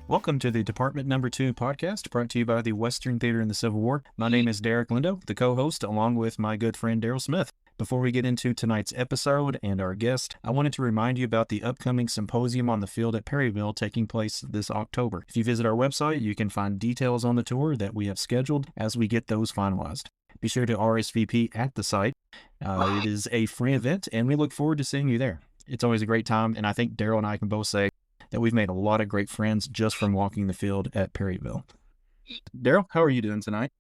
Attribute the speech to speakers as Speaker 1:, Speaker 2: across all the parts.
Speaker 1: Welcome to the Department Number 2 podcast, brought to you by the Western Theater in the Civil War. My name is Derrick Lindo, the co-host, along with my good friend Darryl Smith. Before we get into tonight's episode and our guest, I wanted to remind you about the upcoming Symposium on the Field at Perryville taking place this October. If you visit our website, you can find details on the tour that we have scheduled as we get those finalized. Be sure to RSVP at the site. It is a free event, and we look forward to seeing you there. It's always a great time, and I think Darryl and I can both say that we've made a lot of great friends just from walking the field at Perryville. Darryl, how are you doing tonight?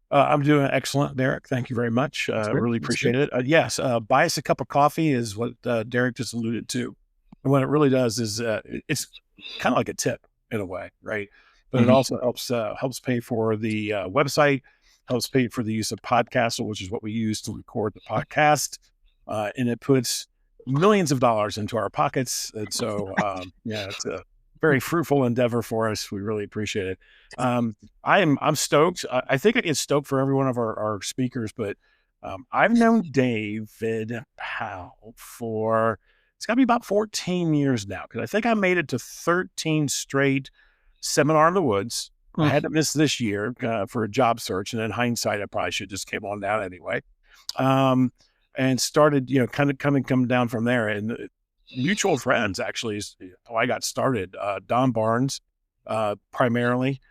Speaker 2: I'm doing excellent, Derrick. Thank you very much. Really appreciate it. Yes, buy us a cup of coffee is what Derrick just alluded to. And what it really does is it's kind of like a tip in a way, right? But it also helps pay for the website, helps pay for the use of Podcastle, which is what we use to record the podcast. And it puts millions of dollars into our pockets. And so, it's a very fruitful endeavor for us. We really appreciate it. I'm stoked. I think I get stoked for every one of our speakers, but I've known David Powell for, it's got to be about 14 years now, because I think I made it to 13 straight Seminar in the Woods. I had to miss this year for a job search, and in hindsight, I probably should just came on down anyway. And started, kind of come down from there. And mutual friends actually is how I got started. Don Barnes, primarily,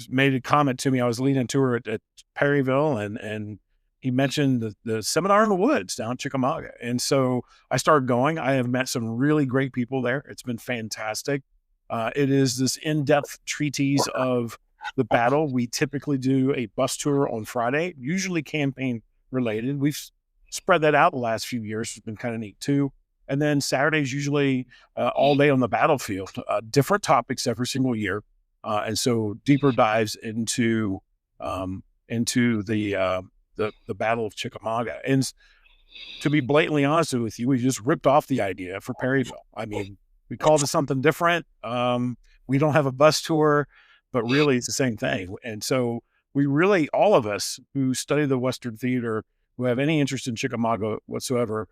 Speaker 2: made a comment to me. I was leading a tour at Perryville, and he mentioned the Seminar in the Woods down in Chickamauga. And so I started going. I have met some really great people there. It's been fantastic. It is this in-depth treatise of the battle. We typically do a bus tour on Friday, usually campaign related. We've spread that out the last few years. It's been kind of neat too. And then Saturday's usually all day on the battlefield, different topics every single year. And so deeper dives into the Battle of Chickamauga. And to be blatantly honest with you, we just ripped off the idea for Perryville. I mean, we called it something different. We don't have a bus tour, but really it's the same thing. And so we really, all of us who study the Western Theater, who have any interest in Chickamauga whatsoever,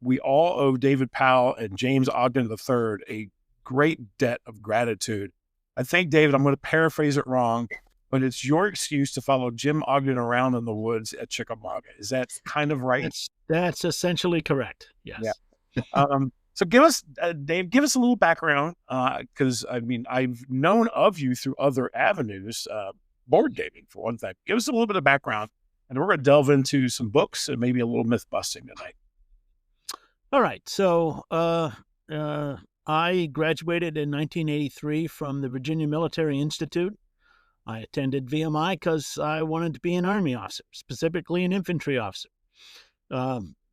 Speaker 2: we all owe David Powell and James Ogden III a great debt of gratitude. I think, David, I'm going to paraphrase it wrong, but it's your excuse to follow Jim Ogden around in the woods at Chickamauga. Is that kind of right?
Speaker 3: That's essentially correct. Yes.
Speaker 2: Yeah. So give us, Dave, give us a little background, because I've known of you through other avenues, board gaming for one thing. Give us a little bit of background, and we're going to delve into some books and maybe a little myth busting tonight.
Speaker 3: All right. So I graduated in 1983 from the Virginia Military Institute. I attended VMI because I wanted to be an Army officer, specifically an infantry officer.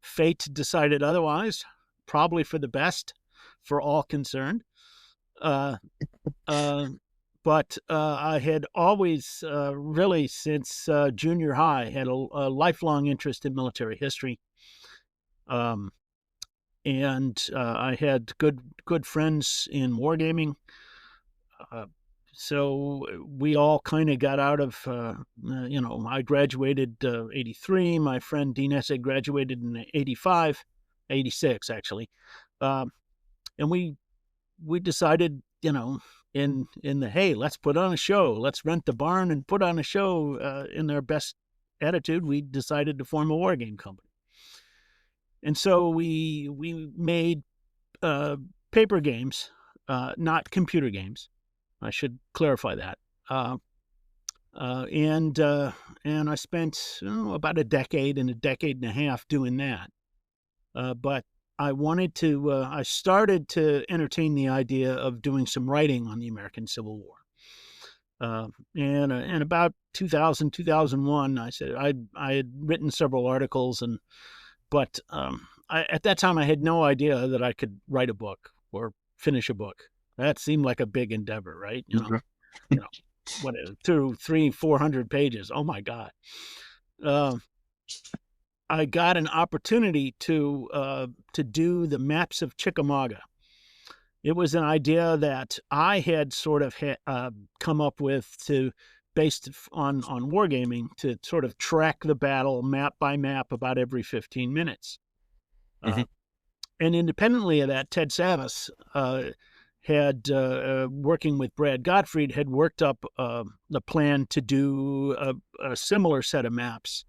Speaker 3: Fate decided otherwise, probably for the best for all concerned. But I had always, really since junior high, had a lifelong interest in military history. And I had good friends in wargaming. So we all kind of got out of, I graduated 83. My friend Dean Essay graduated in 86, actually. And we decided, in the, hey, let's put on a show. Let's rent the barn and put on a show. In their best attitude, we decided to form a war game company. And so we made paper games, not computer games. I should clarify that. And I spent about a decade and a half doing that. But I wanted to, I started to entertain the idea of doing some writing on the American Civil War. And about 2000, 2001, I said I had written several articles, but at that time I had no idea that I could write a book or finish a book. That seemed like a big endeavor, right? What is it, 200, 300, 400 pages? Oh my God. I got an opportunity to do the maps of Chickamauga. It was an idea that I had sort of come up with based on wargaming, to sort of track the battle map by map about every 15 minutes. And independently of that, Ted Savas had, working with Brad Gottfried, had worked up the plan to do a similar set of maps.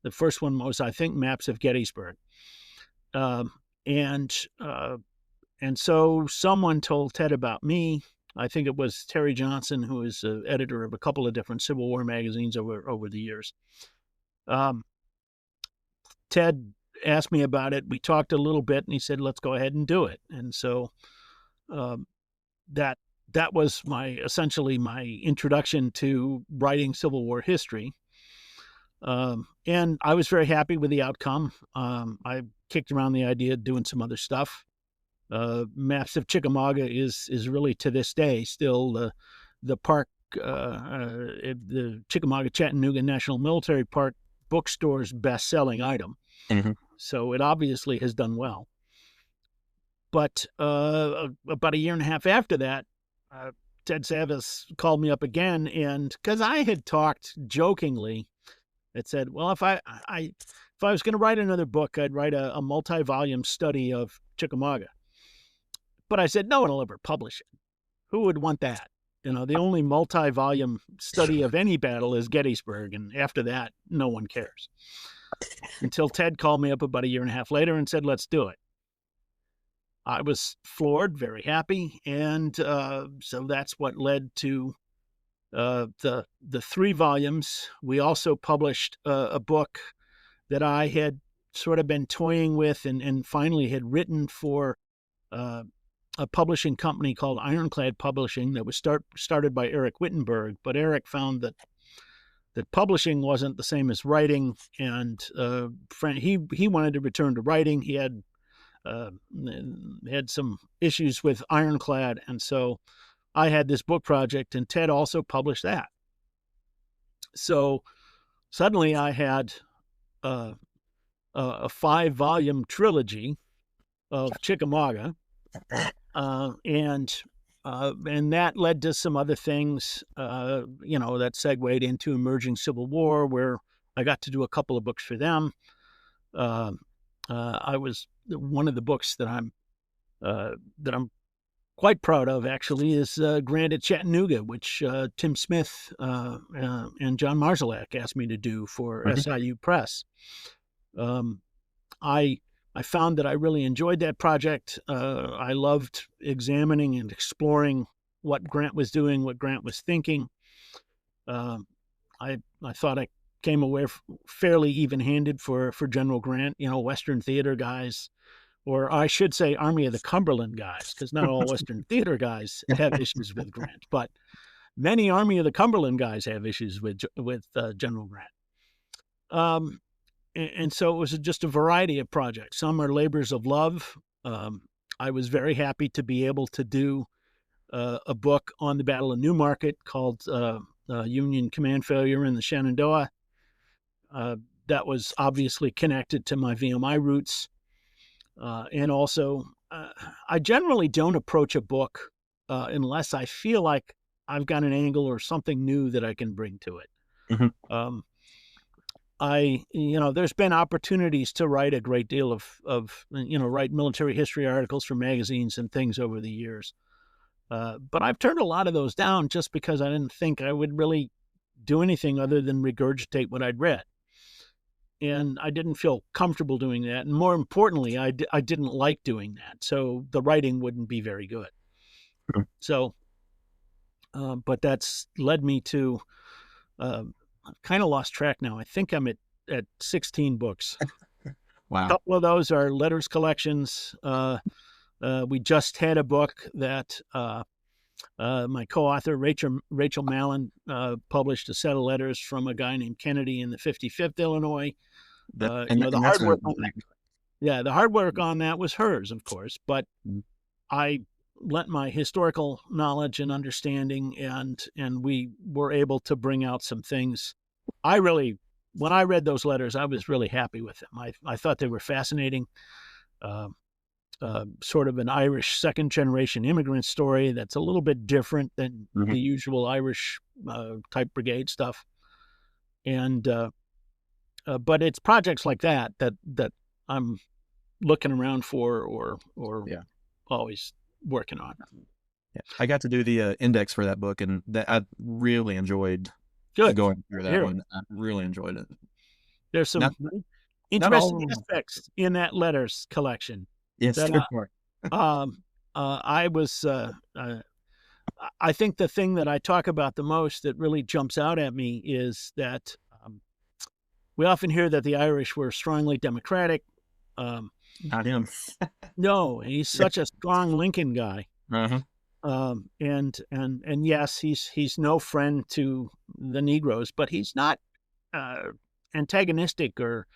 Speaker 3: The first one was, I think, maps of Gettysburg. And so someone told Ted about me. I think it was Terry Johnson, who is editor of a couple of different Civil War magazines over the years. Ted asked me about it. We talked a little bit, and he said, "Let's go ahead and do it." And so that was essentially my introduction to writing Civil War history. And I was very happy with the outcome. I kicked around the idea of doing some other stuff. Maps of Chickamauga is really, to this day, still the park, the Chickamauga Chattanooga National Military Park bookstore's best-selling item.
Speaker 1: Mm-hmm.
Speaker 3: So it obviously has done well. But about a year and a half after that, Ted Savas called me up again, and because I had talked jokingly, it said, well, if I was going to write another book, I'd write a multi-volume study of Chickamauga. But I said, no one will ever publish it. Who would want that? The only multi-volume study of any battle is Gettysburg, and after that, no one cares. Until Ted called me up about a year and a half later and said, let's do it. I was floored, very happy, and so that's what led to the 3 volumes. We also published a book that I had sort of been toying with and finally had written for a publishing company called Ironclad Publishing that was started by Eric Wittenberg. But Eric found that publishing wasn't the same as writing, and he wanted to return to writing. He had some issues with Ironclad, and so I had this book project, and Ted also published that. So suddenly I had a 5-volume trilogy of Chickamauga, and that led to some other things, that segued into Emerging Civil War, where I got to do a couple of books for them. I was one of the books that I'm quite proud of, actually, is Grant at Chattanooga, which Tim Smith and John Marzalek asked me to do for SIU Press. I found that I really enjoyed that project. I loved examining and exploring what Grant was doing, what Grant was thinking. I thought I came away fairly even-handed for General Grant, Western theater guys, or I should say Army of the Cumberland guys, because not all Western theater guys have issues with Grant, but many Army of the Cumberland guys have issues with General Grant. And so it was just a variety of projects. Some are labors of love. I was very happy to be able to do a book on the Battle of Newmarket called Union Command Failure in the Shenandoah. That was obviously connected to my VMI roots. And also, I generally don't approach a book unless I feel like I've got an angle or something new that I can bring to it.
Speaker 1: Mm-hmm.
Speaker 3: There's been opportunities to write a great deal of write military history articles for magazines and things over the years. But I've turned a lot of those down just because I didn't think I would really do anything other than regurgitate what I'd read. And I didn't feel comfortable doing that. And more importantly, I didn't like doing that. So the writing wouldn't be very good.
Speaker 1: Mm-hmm.
Speaker 3: So, but that's led me to, I've kind of lost track now. I think I'm at 16 books.
Speaker 1: Wow.
Speaker 3: A couple of those are letters collections. We just had a book that my co-author, Rachel Mallon, published a set of letters from a guy named Kennedy in the 55th Illinois. The hard work on that was hers, of course, but I lent my historical knowledge and understanding, and we were able to bring out some things. When I read those letters, I was really happy with them. I thought they were fascinating. Sort of an Irish second-generation immigrant story that's a little bit different than the usual Irish type brigade stuff. And but it's projects like that I'm looking around for or always working on.
Speaker 1: Yeah. I got to do the index for that book, and that I really enjoyed
Speaker 3: Good.
Speaker 1: going through that
Speaker 3: Here.
Speaker 1: one. I really enjoyed it.
Speaker 3: There's some
Speaker 1: Not
Speaker 3: interesting
Speaker 1: all of them.
Speaker 3: aspects in that letters collection.
Speaker 1: Yes,
Speaker 3: That
Speaker 1: there are.
Speaker 3: I was. I think the thing that I talk about the most that really jumps out at me is that we often hear that the Irish were strongly democratic.
Speaker 1: Not him.
Speaker 3: No, he's such a strong Lincoln guy.
Speaker 1: Uh-huh.
Speaker 3: And yes, he's no friend to the Negroes, but he's not antagonistic or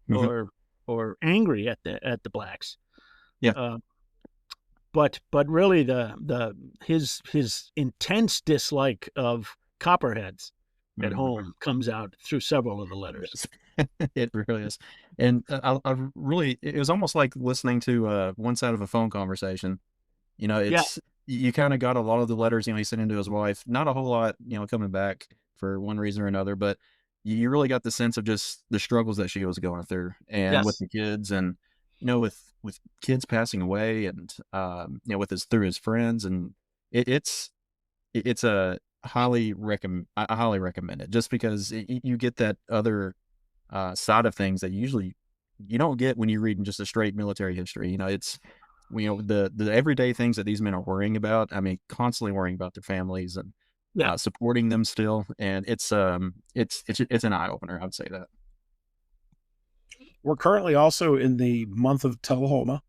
Speaker 1: Mhm.
Speaker 3: or angry at the blacks.
Speaker 1: Yeah.
Speaker 3: But really his intense dislike of Copperheads at
Speaker 1: Mhm.
Speaker 3: home comes out through several of the letters.
Speaker 1: It really is. And I really, it was almost like listening to one side of a phone conversation.
Speaker 3: Yeah,
Speaker 1: It's, you kind of got a lot of the letters, he sent into his wife, not a whole lot, coming back for one reason or another, but you really got the sense of just the struggles that she was going through and with
Speaker 3: yes,
Speaker 1: the kids and, with kids passing away and, with through his friends. And it's a I highly recommend it just because you get that other side of things that usually you don't get when you're reading just a straight military history. It's the everyday things that these men are worrying about. I mean, constantly worrying about their families and
Speaker 3: yeah.
Speaker 1: supporting them still, and it's an eye opener. I would say that.
Speaker 2: We're currently also in the month of Tullahoma,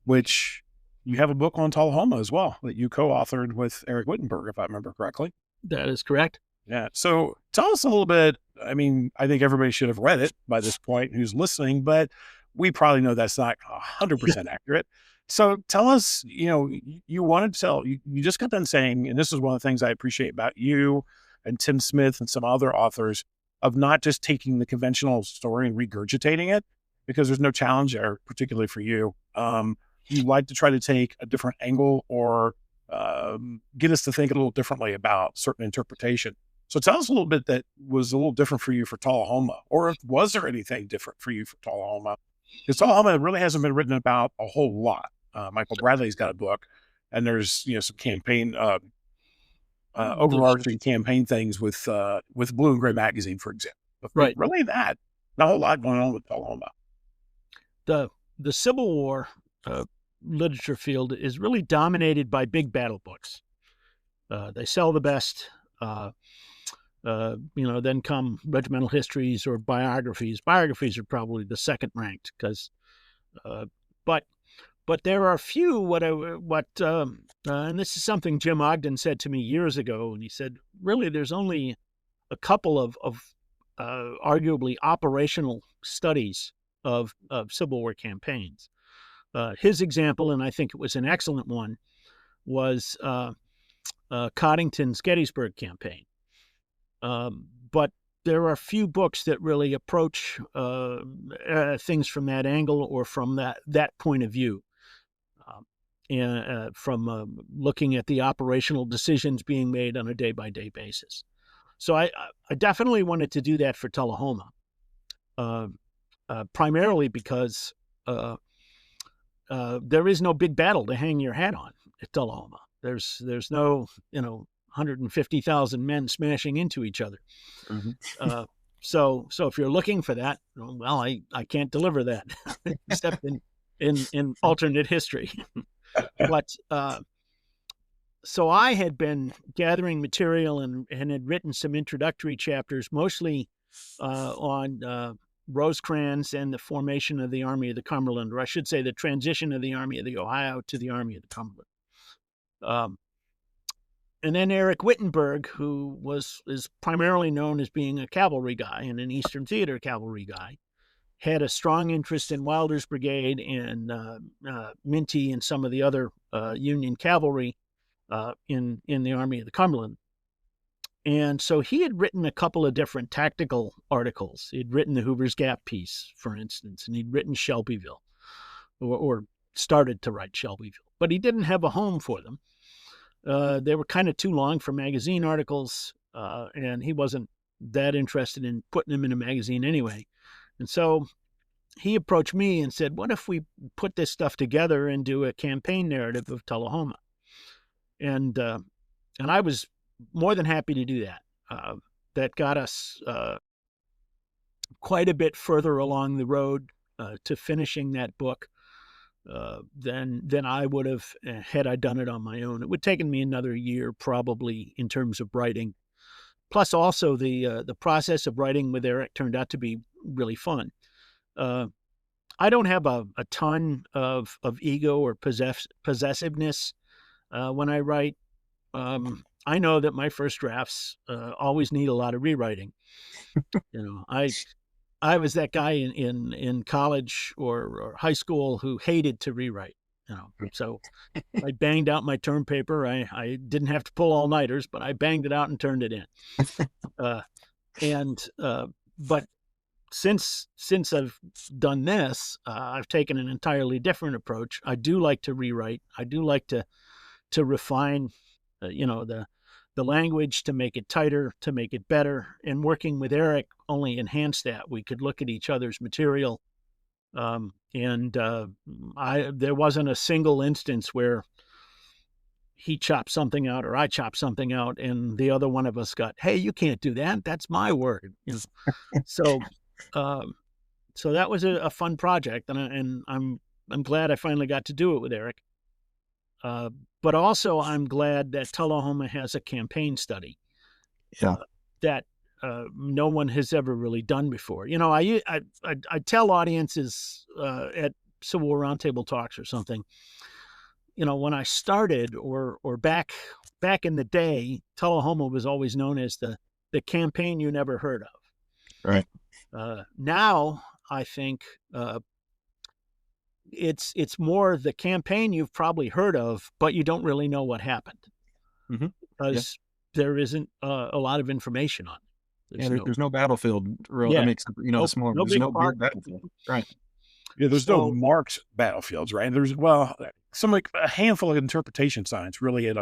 Speaker 2: which you have a book on Tullahoma as well that you co-authored with Eric Wittenberg, if I remember correctly.
Speaker 3: That is correct.
Speaker 2: Yeah. So tell us a little bit. I mean, I think everybody should have read it by this point who's listening, but we probably know that's not 100% accurate. So tell us, you wanted to tell, you just got done saying, and this is one of the things I appreciate about you and Tim Smith and some other authors, of not just taking the conventional story and regurgitating it, because there's no challenge there, particularly for you. You like to try to take a different angle or get us to think a little differently about certain interpretation. So tell us a little bit that was a little different for you for Tullahoma, or was there anything different for you for Tullahoma? Because Tullahoma really hasn't been written about a whole lot. Michael Bradley's got a book, and there's some campaign, overarching campaign things with Blue and Gray magazine, for example. But
Speaker 3: Right.
Speaker 2: really, not a whole lot going on with Tullahoma.
Speaker 3: The Civil War literature field is really dominated by big battle books. They sell the best. Then come regimental histories or biographies. Biographies are probably the second ranked because, but there are few. And this is something Jim Ogden said to me years ago, and he said, really, there's only a couple of arguably operational studies of Civil War campaigns. His example, and I think it was an excellent one, was Coddington's Gettysburg campaign. But there are few books that really approach things from that angle or from that point of view. From looking at the operational decisions being made on a day-by-day basis. So I definitely wanted to do that for Tullahoma, primarily because there is no big battle to hang your hat on at Tullahoma. There's no 150,000 men smashing into each other.
Speaker 1: Mm-hmm.
Speaker 3: So if you're looking for that, well, I can't deliver that except in alternate history. But so I had been gathering material and had written some introductory chapters, mostly on Rosecrans and the formation of the Army of the Cumberland, or I should say the transition of the Army of the Ohio to the Army of the Cumberland. And then Eric Wittenberg, who is primarily known as being a cavalry guy and an Eastern Theater cavalry guy, had a strong interest in Wilder's brigade and Minty and some of the other Union cavalry in the Army of the Cumberland. And so he had written a couple of different tactical articles. He'd written the Hoover's Gap piece, for instance, and he'd written Shelbyville, or started to write Shelbyville, but he didn't have a home for them. They were kind of too long for magazine articles, and he wasn't that interested in putting them in a magazine anyway. And so he approached me and said, what if we put this stuff together and do a campaign narrative of Tullahoma? and I was more than happy to do that. That got us quite a bit further along the road to finishing that book than I would have had I done it on my own. It would have taken me another year probably in terms of writing. Plus, also the process of writing with Eric turned out to be really fun. I don't have a ton of ego or possessiveness when I write. I know that my first drafts always need a lot of rewriting. I was that guy in college or high school who hated to rewrite. So I banged out my term paper. I didn't have to pull all-nighters, but I banged it out and turned it in. But since I've done this, I've taken an entirely different approach. I do like to rewrite. I do like to refine, the language, to make it tighter, to make it better. And working with Eric only enhanced that. We could look at each other's material, there wasn't a single instance where he chopped something out or I chopped something out and the other one of us got, "Hey, you can't do that. That's my word." So that was a fun project, and I'm glad I finally got to do it with Eric. But also, I'm glad that Tullahoma has a campaign study that no one has ever really done before. I tell audiences at Civil War Roundtable talks or something. When I started, or back in the day, Tullahoma was always known as the campaign you never heard of.
Speaker 1: Right.
Speaker 3: Now, I think it's more the campaign you've probably heard of, but you don't really know what happened because there isn't a lot of information on it.
Speaker 1: There's no battlefield.
Speaker 3: Yeah.
Speaker 1: I mean, the smaller, there's no big battlefield. Right.
Speaker 2: Yeah, there's no marked battlefields, right? There's a handful of interpretation signs, really, at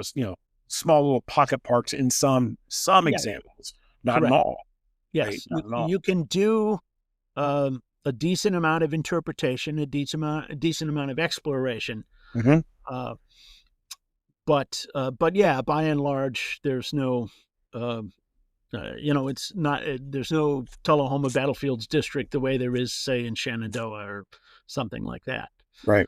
Speaker 2: small little pocket parks in some examples, not in all.
Speaker 3: Yes,
Speaker 2: right? Not in all.
Speaker 3: You can do a decent amount of interpretation, a decent amount of exploration.
Speaker 2: Mm-hmm.
Speaker 3: But yeah, by and large, there's no, it's not. There's no Tullahoma Battlefields District the way there is, say, in Shenandoah or something like that.
Speaker 2: Right.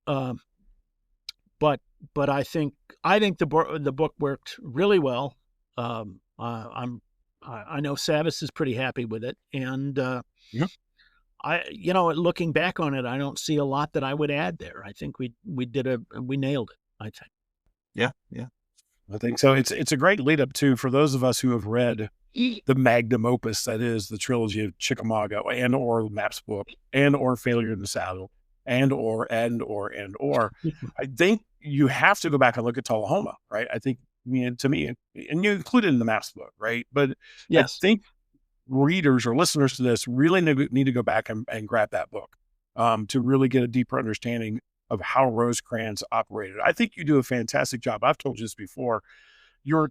Speaker 3: But I think the book worked really well. I know Savis is pretty happy with it, and looking back on it, I don't see a lot that I would add there. I think we nailed it, I think.
Speaker 1: Yeah.
Speaker 2: I think so. It's a great lead up to, for those of us who have read the magnum opus that is the trilogy of Chickamauga and or Maps book and or Failure in the Saddle and or. I think you have to go back and look at Tullahoma, right? I think, to me, and you include it in the Maps book, right? But
Speaker 3: yes.
Speaker 2: I think readers or listeners to this really need to go back and grab that book to really get a deeper understanding of how Rosecrans operated. I think you do a fantastic job. I've told you this before. Your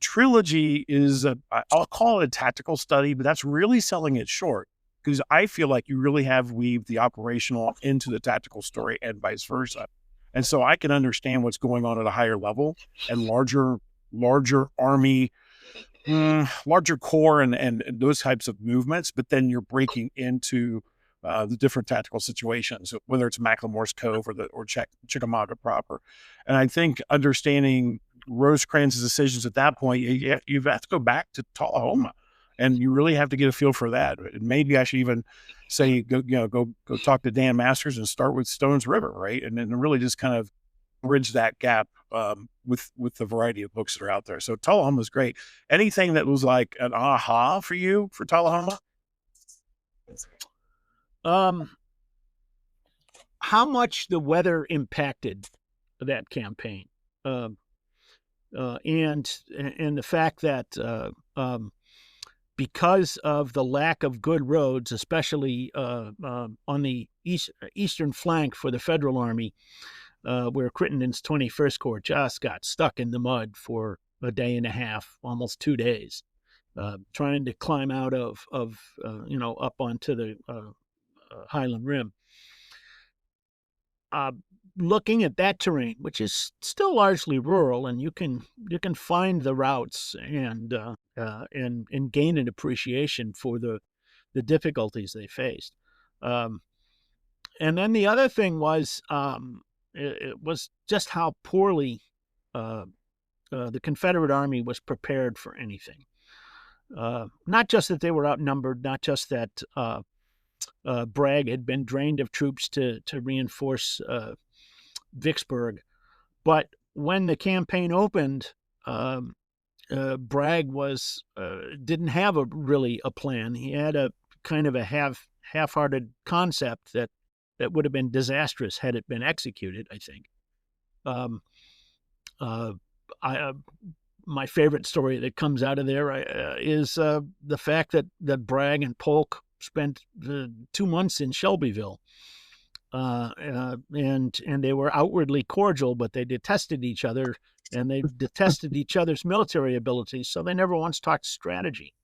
Speaker 2: trilogy is I'll call it a tactical study, but that's really selling it short, because I feel like you really have weaved the operational into the tactical story and vice versa. And so I can understand what's going on at a higher level and larger army, larger core and those types of movements, but then you're breaking into the different tactical situations, whether it's Macklemore's Cove or Chickamauga proper. And I think understanding Rosecrans' decisions at that point, you have to go back to Tullahoma, and you really have to get a feel for that. And maybe I should even say, go talk to Dan Masters and start with Stones River, right? And then really just kind of bridge that gap with the variety of books that are out there. So Tullahoma is great. Anything that was like an aha for you for Tullahoma?
Speaker 3: How much the weather impacted that campaign, and the fact that because of the lack of good roads, especially on the eastern flank for the Federal Army, where Crittenden's 21st Corps just got stuck in the mud for a day and a half, almost 2 days, trying to climb out of up onto the Highland Rim. looking at that terrain, which is still largely rural, and you can find the routes and gain an appreciation for the difficulties they faced. And then the other thing was it was just how poorly the Confederate Army was prepared for anything. Not just that they were outnumbered, not just that Bragg had been drained of troops to reinforce Vicksburg, but when the campaign opened, Bragg didn't have really a plan. He had a kind of a half-hearted concept that would have been disastrous had it been executed, I think. My favorite story that comes out of there is the fact that Bragg and Polk spent 2 months in Shelbyville, and they were outwardly cordial, but they detested each other, and they detested each other's military abilities, so they never once talked strategy.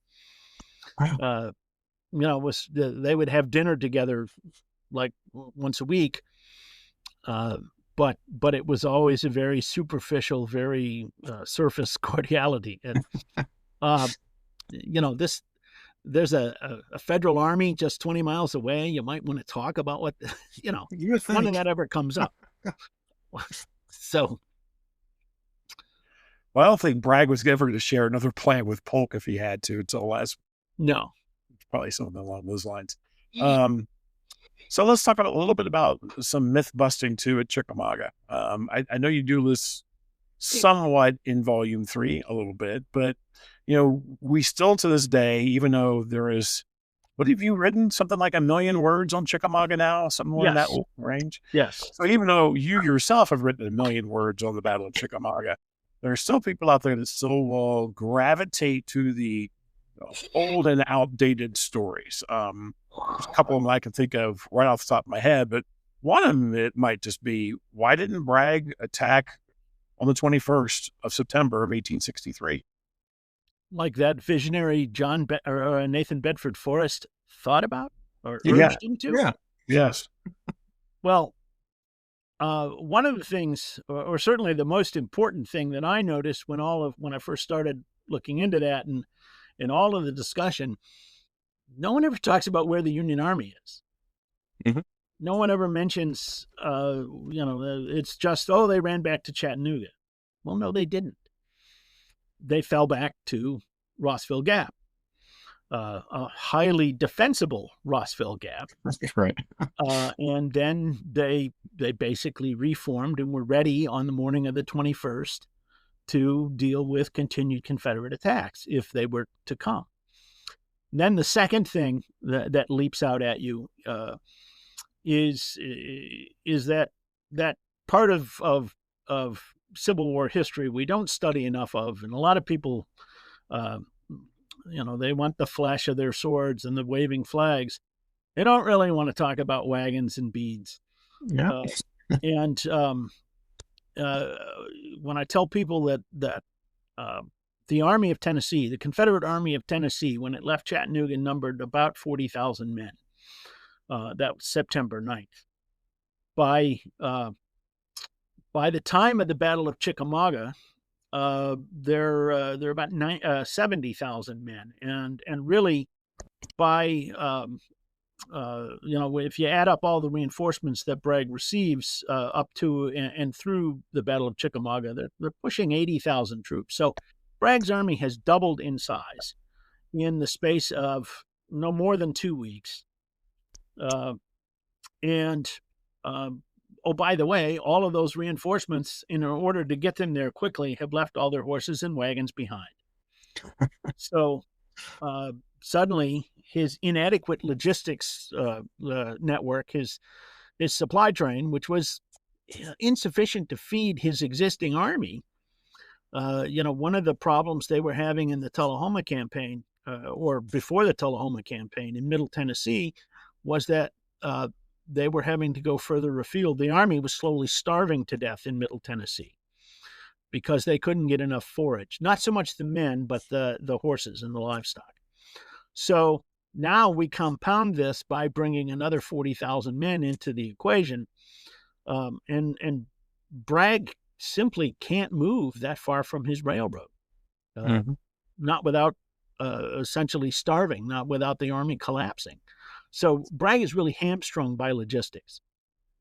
Speaker 1: Wow.
Speaker 3: They would have dinner together like once a week, but it was always a very superficial, very surface cordiality. And there's a federal army just 20 miles away. You might want to talk about what none of that ever comes up. So,
Speaker 2: well, I don't think Bragg was ever going to share another plan with Polk if he had to until last.
Speaker 3: No,
Speaker 2: probably something along those lines. So let's talk a little bit about some myth busting too at Chickamauga. I know you do this somewhat in volume 3 a little bit, but we still to this day, even though there is, what have you written? Something like 1 million words on Chickamauga now, something in that range.
Speaker 3: Yes.
Speaker 2: So even though you yourself have written 1 million words on the Battle of Chickamauga, there are still people out there that still will gravitate to the old and outdated stories. There's a couple of them I can think of right off the top of my head, but one of them, it might just be, why didn't Bragg attack on the 21st of September of 1863?
Speaker 3: Like that visionary Nathan Bedford Forrest thought about or urged him to?
Speaker 2: Yeah. Yes.
Speaker 3: Well, one of the things, or certainly the most important thing that I noticed when I first started looking into that and in all of the discussion, no one ever talks about where the Union Army is.
Speaker 1: Mm-hmm.
Speaker 3: No one ever mentions, it's just, they ran back to Chattanooga. Well, no, they didn't. They fell back to Rossville Gap, a highly defensible Rossville Gap.
Speaker 1: Right.
Speaker 3: And then they basically reformed and were ready on the morning of the 21st to deal with continued Confederate attacks if they were to come. And then the second thing that leaps out at you is that part of Civil War history we don't study enough of, and a lot of people, they want the flash of their swords and the waving flags. They don't really want to talk about wagons and beads.
Speaker 1: Yeah.
Speaker 3: When I tell people that the Army of Tennessee, the Confederate Army of Tennessee, when it left Chattanooga, numbered about 40,000 men. That was September 9th. By the time of the Battle of Chickamauga, they're about 70,000 men, and really by if you add up all the reinforcements that Bragg receives up to and through the Battle of Chickamauga, they're pushing 80,000 troops. So Bragg's army has doubled in size in the space of no more than 2 weeks. By the way, all of those reinforcements, in order to get them there quickly, have left all their horses and wagons behind. So suddenly, his inadequate logistics network, his supply train, which was insufficient to feed his existing army. One of the problems they were having in the Tullahoma campaign, or before the Tullahoma campaign in Middle Tennessee, was that they were having to go further afield. The army was slowly starving to death in Middle Tennessee because they couldn't get enough forage. Not so much the men, but the horses and the livestock. So now we compound this by bringing another 40,000 men into the equation. And Bragg simply can't move that far from his railroad, not without essentially starving, not without the army collapsing. So Bragg is really hamstrung by logistics.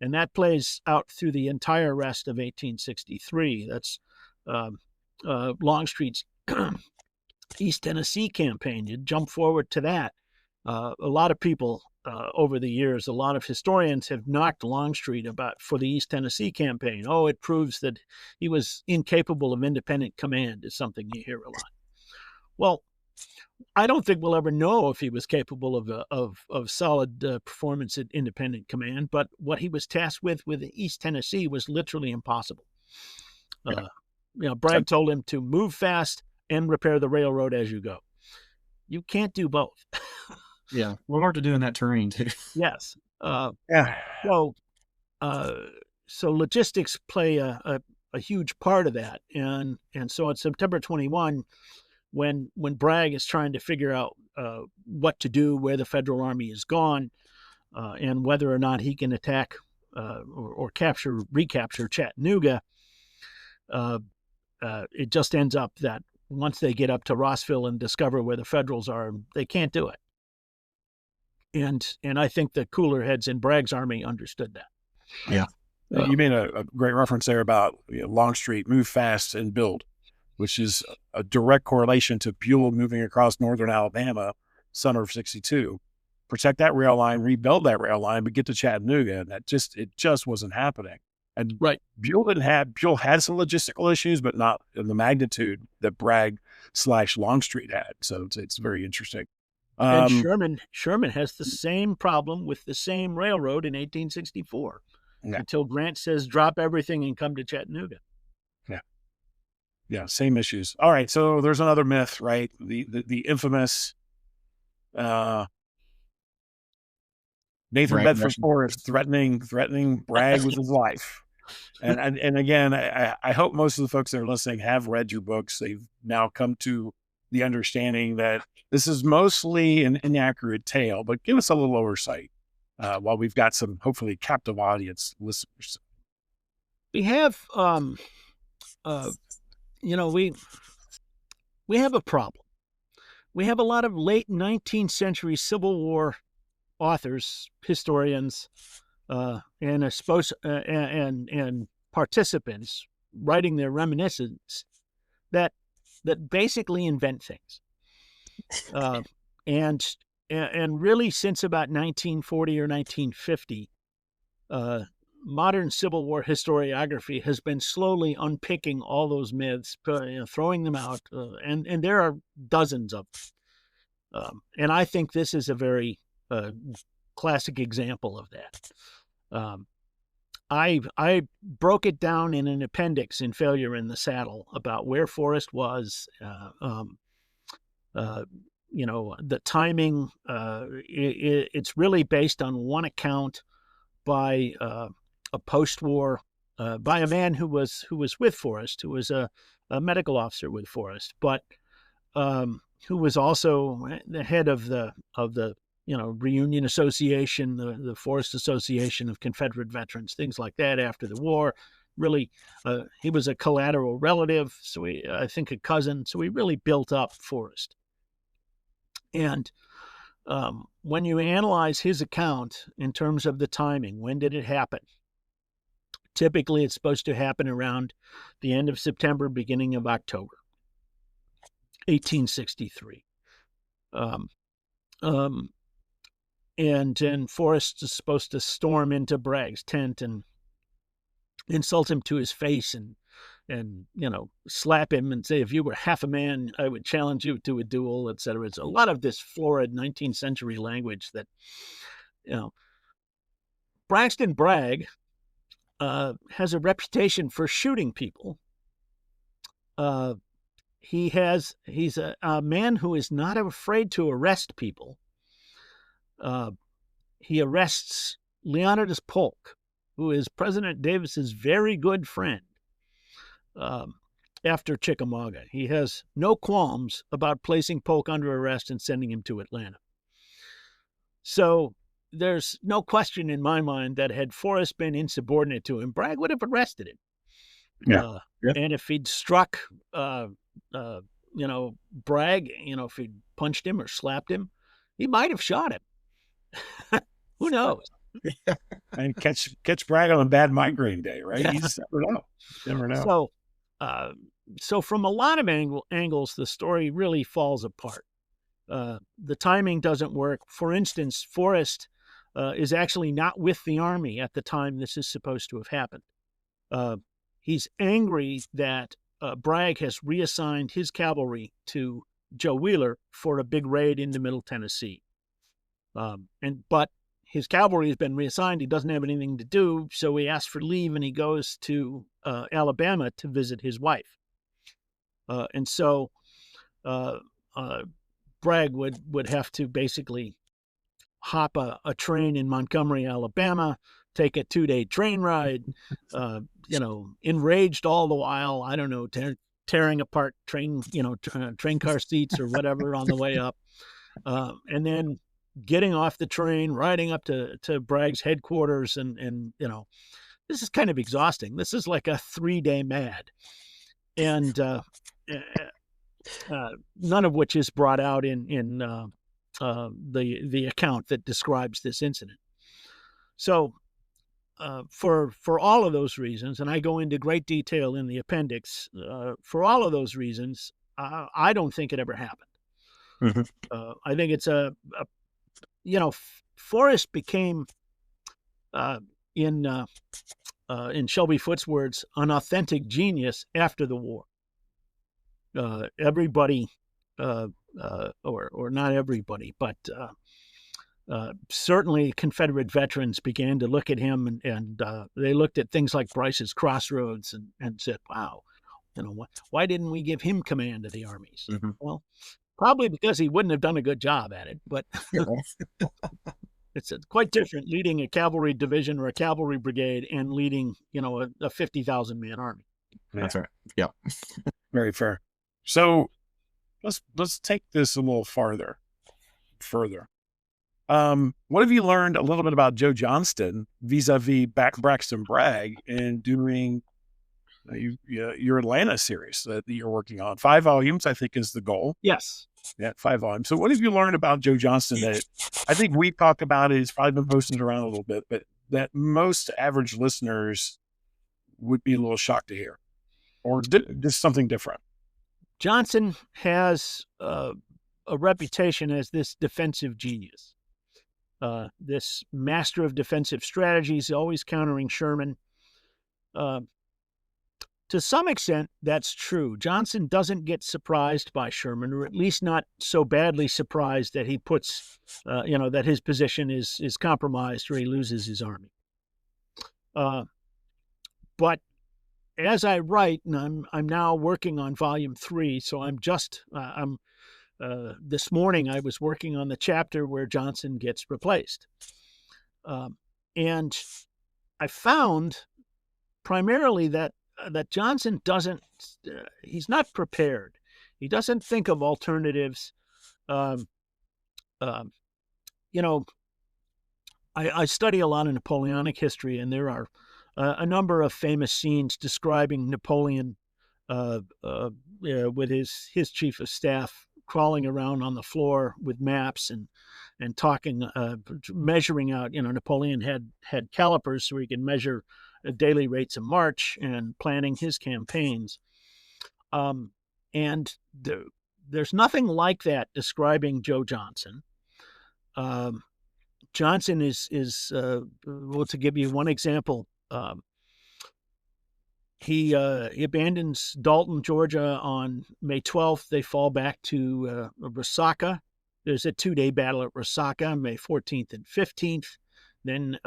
Speaker 3: And that plays out through the entire rest of 1863. That's Longstreet's East Tennessee campaign. You jump forward to that. A lot of people over the years, a lot of historians have knocked Longstreet for the East Tennessee campaign. Oh, it proves that he was incapable of independent command, is something you hear a lot. Well, I don't think we'll ever know if he was capable of solid performance at independent command, but what he was tasked with East Tennessee was literally impossible. Bragg told him to move fast and repair the railroad as you go. You can't do both.
Speaker 1: Yeah, we're hard to do in that terrain too.
Speaker 3: Yes. So logistics play a huge part of that, and so on September 21. When Bragg is trying to figure out what to do, where the Federal Army is gone, and whether or not he can attack or recapture Chattanooga, it just ends up that once they get up to Rossville and discover where the Federals are, they can't do it. And I think the cooler heads in Bragg's army understood that.
Speaker 2: Yeah. You made a great reference there about Longstreet, move fast and build, which is a direct correlation to Buell moving across northern Alabama, summer of 62. Protect that rail line, rebuild that rail line, but get to Chattanooga. And it just wasn't happening. And Buell had some logistical issues, but not in the magnitude that Bragg/Longstreet had. So it's very interesting.
Speaker 3: And Sherman has the same problem with the same railroad in 1864 until Grant says, drop everything and come to Chattanooga.
Speaker 2: Yeah, same issues. All right, so there's another myth, right? The infamous Nathan Bedford Forrest threatening Bragg with his life. And again, I hope most of the folks that are listening have read your books. They've now come to the understanding that this is mostly an inaccurate tale, but give us a little oversight while we've got some hopefully captive audience listeners.
Speaker 3: We have, we have a problem. We have a lot of late 19th century Civil War authors, historians, and participants writing their reminiscence that basically invent things. And really since about 1940 or 1950, modern Civil War historiography has been slowly unpicking all those myths, throwing them out, and there are dozens of them. And I think this is a very classic example of that. I broke it down in an appendix in Failure in the Saddle about where Forrest was, the timing. It's really based on one account by a post-war, by a man who was with Forrest, who was a medical officer with Forrest, but who was also the head of the Reunion Association, the Forrest Association of Confederate Veterans, things like that after the war. Really, he was a collateral relative, so I think a cousin, so he really built up Forrest. And when you analyze his account in terms of the timing, when did it happen? Typically, it's supposed to happen around the end of September, beginning of October, 1863. And Forrest is supposed to storm into Bragg's tent and insult him to his face and slap him and say, if you were half a man, I would challenge you to a duel, etc. It's a lot of this florid 19th century language that, Braxton Bragg has a reputation for shooting people. He's a man who is not afraid to arrest people. He arrests Leonidas Polk, who is President Davis's very good friend, after Chickamauga. He has no qualms about placing Polk under arrest and sending him to Atlanta. So there's no question in my mind that had Forrest been insubordinate to him, Bragg would have arrested him.
Speaker 2: Yeah.
Speaker 3: And if he'd struck, Bragg, if he'd punched him or slapped him, he might have shot him. Who knows?
Speaker 2: And catch Bragg on a bad migraine day, right?
Speaker 3: Yeah.
Speaker 2: You just never know.
Speaker 3: So from a lot of angles, the story really falls apart. The timing doesn't work. For instance, Forrest is actually not with the Army at the time this is supposed to have happened. He's angry that Bragg has reassigned his cavalry to Joe Wheeler for a big raid into Middle Tennessee. But his cavalry has been reassigned. He doesn't have anything to do, so he asks for leave and he goes to Alabama to visit his wife. And so Bragg would have to basically hop a train in Montgomery, Alabama, take a 2-day train ride, enraged all the while, I don't know, tearing apart train car seats or whatever on the way up. And then getting off the train, riding up to Bragg's headquarters. And this is kind of exhausting. This is like a 3-day mad. And none of which is brought out in the account that describes this incident. So for all of those reasons, and I go into great detail in the appendix, for all of those reasons, I don't think it ever happened.
Speaker 1: Mm-hmm.
Speaker 3: I think it's Forrest became, in Shelby Foote's words, an authentic genius after the war. Everybody, or not everybody, but certainly Confederate veterans began to look at him, and they looked at things like Bryce's Crossroads and said, "Wow, why didn't we give him command of the armies?"
Speaker 1: Mm-hmm.
Speaker 3: Well, probably because he wouldn't have done a good job at it. But it's quite different leading a cavalry division or a cavalry brigade and leading, a 50,000 man army.
Speaker 1: That's right. Yeah.
Speaker 2: Very fair. So let's take this a little further. What have you learned a little bit about Joe Johnston vis-a-vis Braxton Bragg and doing your Atlanta series that you're working on? 5 volumes, I think, is the goal.
Speaker 3: Yes.
Speaker 2: Yeah, 5 volumes. So what have you learned about Joe Johnston that I think we talked about it? It's probably been posted around a little bit, but that most average listeners would be a little shocked to hear, or just something different?
Speaker 3: Johnson has a reputation as this defensive genius, this master of defensive strategies, always countering Sherman. To some extent, that's true. Johnson doesn't get surprised by Sherman, or at least not so badly surprised that he puts, that his position is compromised or he loses his army. But as I write, and I'm now working on volume 3, so this morning I was working on the chapter where Johnson gets replaced. And I found primarily that Johnson he's not prepared. He doesn't think of alternatives. I study a lot of Napoleonic history, and there are a number of famous scenes describing Napoleon with his chief of staff crawling around on the floor with maps and talking, measuring out. Napoleon had calipers so he could measure daily rates of march and planning his campaigns. And there's nothing like that describing Joe Johnson. Johnson is to give you one example, he abandons Dalton, Georgia on May 12th. They fall back to Resaca. There's a 2-day battle at Resaca, May 14th and 15th. Then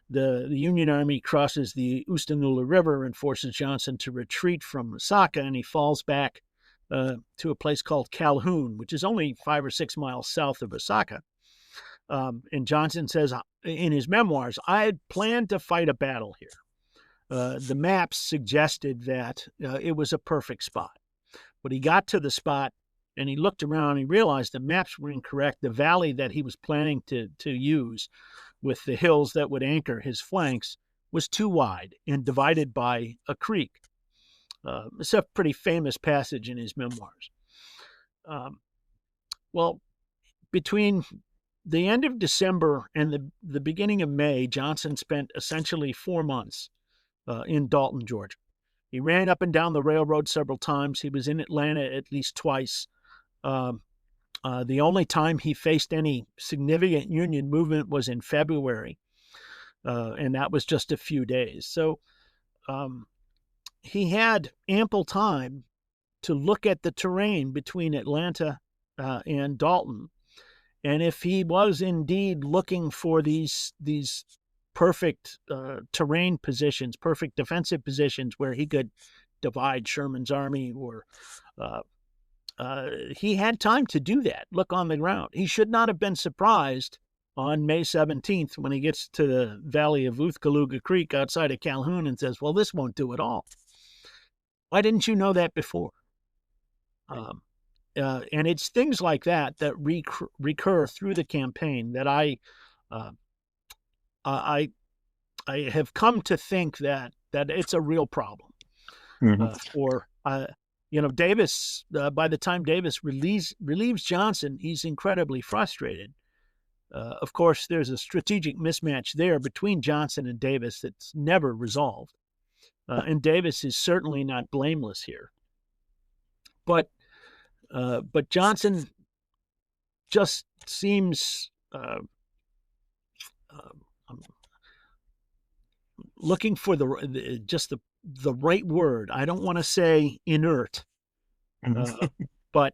Speaker 3: the Union Army crosses the Oostenaula River and forces Johnson to retreat from Resaca, and he falls back to a place called Calhoun, which is only 5 or 6 miles south of Resaca. And Johnson says in his memoirs, "I had planned to fight a battle here. The maps suggested that it was a perfect spot. But he got to the spot, and he looked around. He realized the maps were incorrect. The valley that he was planning to use, with the hills that would anchor his flanks, was too wide and divided by a creek. It's a pretty famous passage in his memoirs. Well, between the end of December and the beginning of May, Johnson spent essentially 4 months in Dalton, Georgia. He ran up and down the railroad several times. He was in Atlanta at least twice. The only time he faced any significant Union movement was in February, and that was just a few days. So he had ample time to look at the terrain between Atlanta and Dalton. And if he was indeed looking for these perfect terrain positions, perfect defensive positions where he could divide Sherman's army, or he had time to do that, look on the ground. He should not have been surprised on May 17th when he gets to the valley of Uthkaluga Creek outside of Calhoun and says, well, this won't do at all. Why didn't you know that before? And it's things like that that recur through the campaign that I have come to think that it's a real problem. For Davis. By the time Davis relieves Johnson, he's incredibly frustrated. Of course, there's a strategic mismatch there between Johnson and Davis that's never resolved, and Davis is certainly not blameless here. But Johnson just seems looking for the right word. I don't want to say inert, but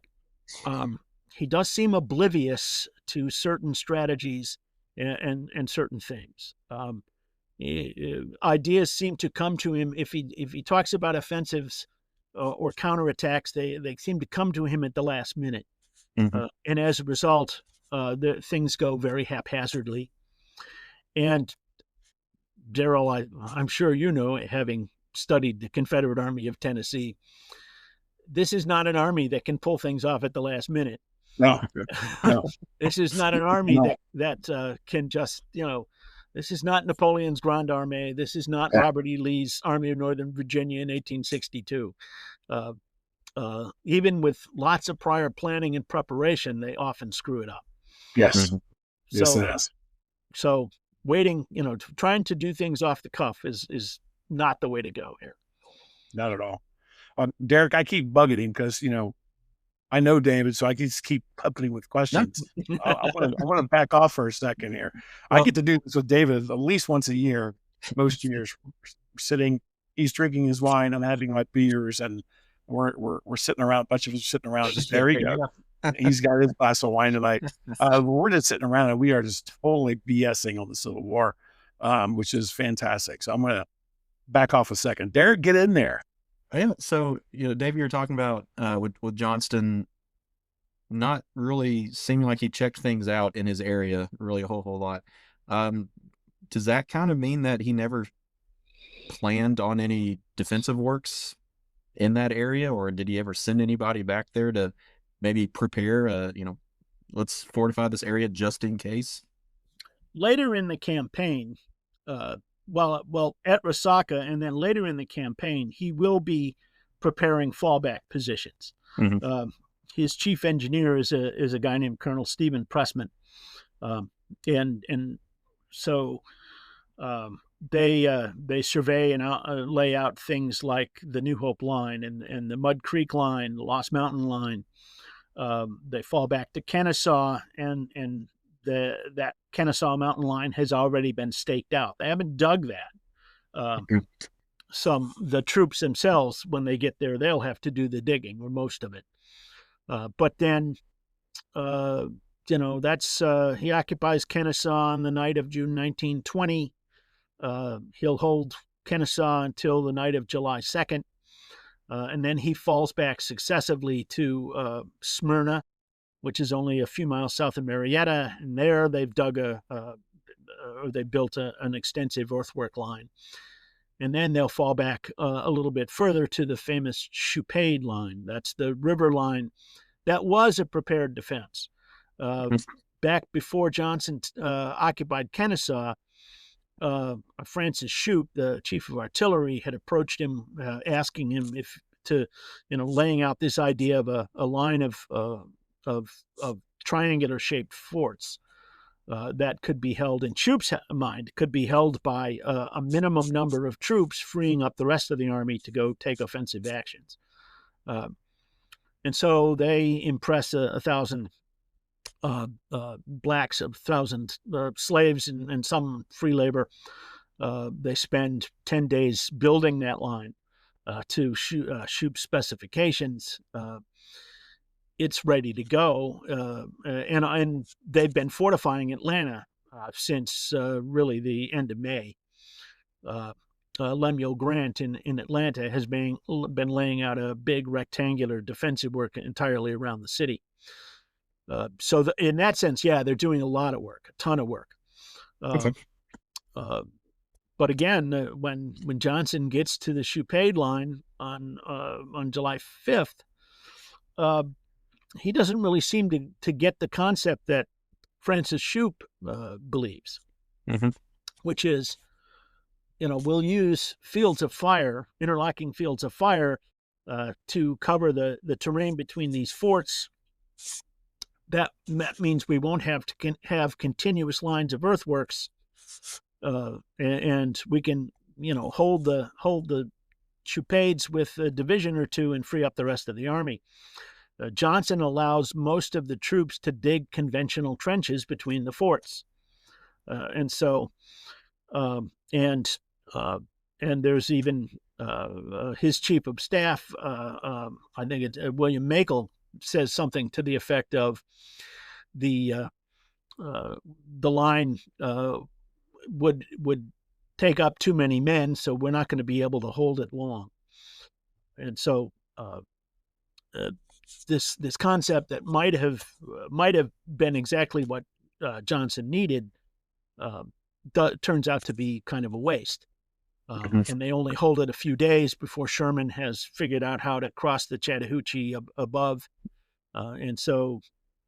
Speaker 3: he does seem oblivious to certain strategies and certain things. Ideas seem to come to him if he talks about offensives or counterattacks. They seem to come to him at the last minute, and as a result, things go very haphazardly. And Darryl, I'm sure you know, having studied the Confederate Army of Tennessee, this is not an army that can pull things off at the last minute.
Speaker 2: No.
Speaker 3: This is not an army that can just, this is not Napoleon's Grande Armée. This is not Robert E. Lee's Army of Northern Virginia in 1862. Even with lots of prior planning and preparation, they often screw it up.
Speaker 2: Yes. Yes, it is.
Speaker 3: So waiting, trying to do things off the cuff is not the way to go here.
Speaker 2: Not at all. Derrick, I keep bugging him because, I know David, so I can just keep puppeting with questions. I want to back off for a second here. Well, I get to do this with David at least once a year, most years. We're he's drinking his wine, I'm having my beers, and we're sitting around, a bunch of us sitting around. Just, there you go. He's got his glass of wine tonight. We're just sitting around and we are just totally BSing on the Civil War, which is fantastic. So I'm going to back off a second. Derrick, get in there.
Speaker 1: Yeah. So, Dave, you were talking about with Johnston not really seeming like he checked things out in his area really a whole lot. Does that kind of mean that he never planned on any defensive works in that area, or did he ever send anybody back there to maybe prepare, let's fortify this area just in case?
Speaker 3: Later in the campaign, at Resaca, and then later in the campaign, he will be preparing fallback positions. His chief engineer is a guy named Colonel Stephen Pressman, and so they survey and lay out things like the New Hope line and the Mud Creek line, the Lost Mountain line. They fall back to Kennesaw, and that Kennesaw Mountain line has already been staked out. They haven't dug that. The troops themselves, when they get there, they'll have to do the digging, or most of it. But then, he occupies Kennesaw on the night of June 1920. He'll hold Kennesaw until the night of July 2nd. And then he falls back successively to Smyrna, which is only a few miles south of Marietta. And there they've dug they built an extensive earthwork line. And then they'll fall back a little bit further to the famous Chupade line. That's the river line that was a prepared defense. Back before Johnson occupied Kennesaw, Francis Shoup, the chief of artillery, had approached him, asking him laying out this idea of a line of triangular-shaped forts that could be held, in Shoup's mind, could be held by a minimum number of troops, freeing up the rest of the army to go take offensive actions. And so they impress 1,000 blacks, 1,000 slaves, and some free labor. They spend 10 days building that line to Shoup's specifications. It's ready to go, and they've been fortifying Atlanta since really the end of May. Lemuel Grant in Atlanta has been laying out a big rectangular defensive work entirely around the city. So in that sense, yeah, they're doing a lot of work, a ton of work. But again, when Johnson gets to the Chupade line on July 5th, he doesn't really seem to get the concept that Francis Shoup believes, which is, we'll use fields of fire, interlocking fields of fire, to cover the terrain between these forts. That means we won't have to have continuous lines of earthworks, and we can, hold the Chupades with a division or two and free up the rest of the army. Johnson allows most of the troops to dig conventional trenches between the forts, and there's even his chief of staff, I think it's William Makel, says something to the effect of the line would take up too many men, so we're not going to be able to hold it long. And so this concept that might have been exactly what Johnson needed turns out to be kind of a waste. And they only hold it a few days before Sherman has figured out how to cross the Chattahoochee above. And so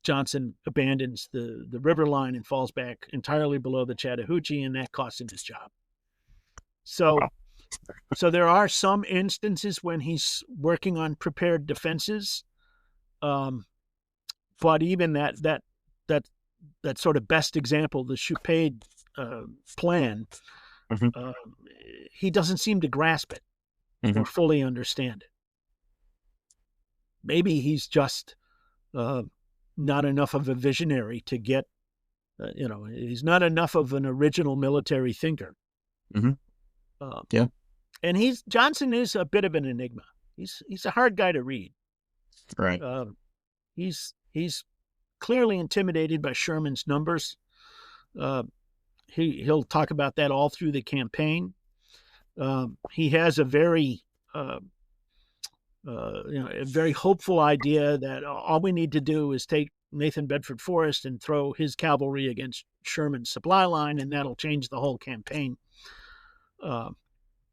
Speaker 3: Johnson abandons the river line and falls back entirely below the Chattahoochee, and that costs him his job. So there are some instances when he's working on prepared defenses, but even that sort of best example, the Chupade plan, he doesn't seem to grasp it or fully understand it. Maybe he's just not enough of a visionary to get, he's not enough of an original military thinker.
Speaker 1: Yeah.
Speaker 3: And Johnson is a bit of an enigma. He's a hard guy to read.
Speaker 1: Right.
Speaker 3: He's clearly intimidated by Sherman's numbers. He'll talk about that all through the campaign. He has a very hopeful idea that all we need to do is take Nathan Bedford Forrest and throw his cavalry against Sherman's supply line, and that'll change the whole campaign.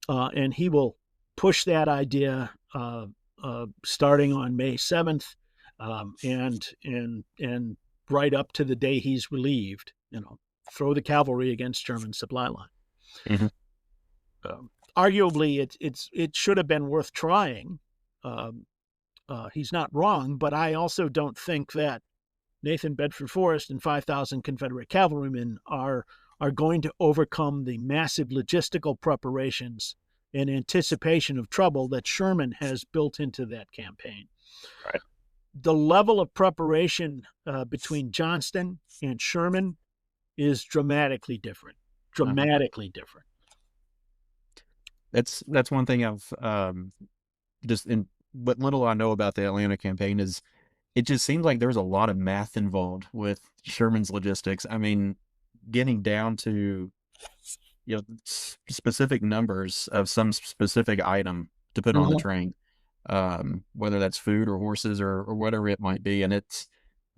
Speaker 3: And he will push that idea starting on May 7th, and right up to the day he's relieved. Throw the cavalry against Sherman's supply line. Arguably, it should have been worth trying. He's not wrong, but I also don't think that Nathan Bedford Forrest and 5,000 Confederate cavalrymen are going to overcome the massive logistical preparations and anticipation of trouble that Sherman has built into that campaign.
Speaker 1: Right.
Speaker 3: The level of preparation between Johnston and Sherman is dramatically different. Different.
Speaker 1: That's one thing I've just in what little I know about the Atlanta campaign is it just seems like there's a lot of math involved with Sherman's logistics. I mean, getting down to specific numbers of some specific item to put on the train, whether that's food or horses or whatever it might be, and it's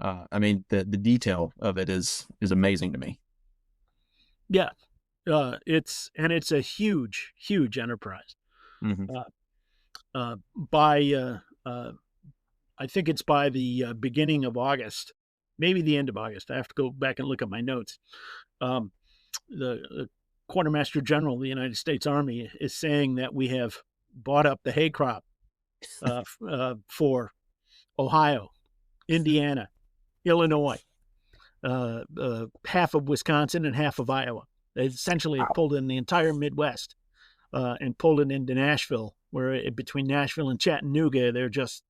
Speaker 1: I mean the detail of it is amazing to me.
Speaker 3: Yeah, it's a huge enterprise. I I think it's by the beginning of August, maybe the end of August. I have to go back and look at my notes. The Quartermaster General of the United States Army is saying that we have bought up the hay crop for Ohio, Indiana, Illinois, half of Wisconsin and half of Iowa. They essentially have pulled in the entire Midwest and pulled it into Nashville, where between Nashville and Chattanooga, they're just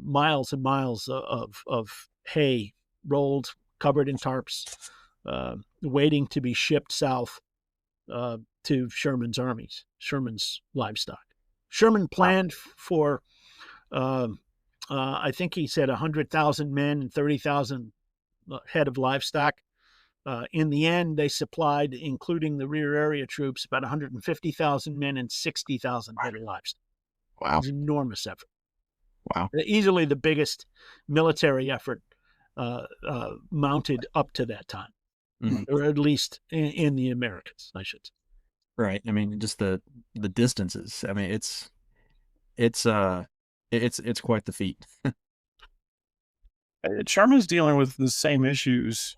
Speaker 3: miles and miles of hay rolled, covered in tarps, waiting to be shipped south to Sherman's armies, Sherman's livestock. Sherman planned for, I think he said 100,000 men and 30,000 head of livestock. In the end, they supplied, including the rear area troops, about 150,000 men and 60,000 head of livestock.
Speaker 1: Wow.
Speaker 3: It was an enormous effort.
Speaker 1: Wow.
Speaker 3: Easily the biggest military effort mounted up to that time, or at least in the Americas, I should say.
Speaker 1: Right. I mean, just the distances. I mean, it's quite the feat.
Speaker 2: Sherman's dealing with the same issues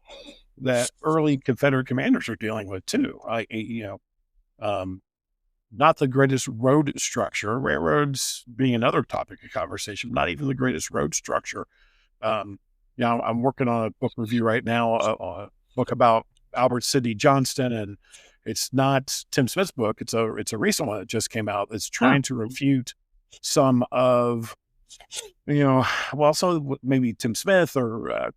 Speaker 2: that early Confederate commanders are dealing with too. Not the greatest road structure, railroads being another topic of conversation, not even the greatest road structure. I'm working on a book review right now, a book about Albert Sidney Johnston, and it's not Tim Smith's book. It's a recent one that just came out. That's trying to refute some of, some maybe Tim Smith or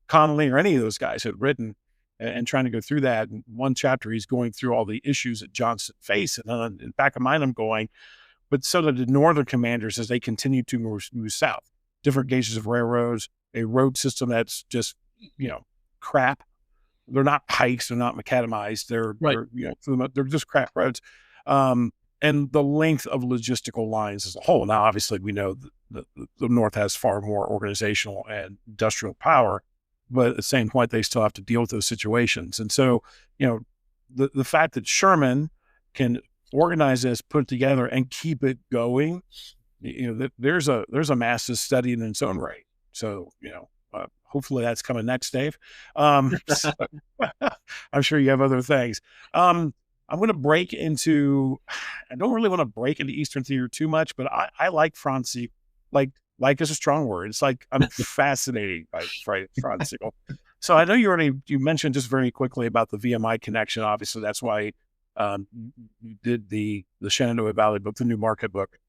Speaker 2: Connolly or any of those guys had written, and trying to go through that. In one chapter, he's going through all the issues that Johnston faced. And then in the back of mind, I'm going, but so did the northern commanders as they continue to move south. Different gauges of railroads, a road system that's just, crap. They're not pikes, they're not macadamized. They're just crap roads. And the length of logistical lines as a whole. Now, obviously, we know the North has far more organizational and industrial power, but at the same point, they still have to deal with those situations. And so, the fact that Sherman can organize this, put it together, and keep it going, there's a massive study in its own right. So, hopefully that's coming next, Dave. I'm sure you have other things. I'm going to break into, I don't really want to break into Eastern Theater too much, but I like Franz Siegel. Like is a strong word. It's like I'm fascinated by Franz Siegel. So I know you mentioned just very quickly about the VMI connection. Obviously, that's why you did the Shenandoah Valley book, the New Market book.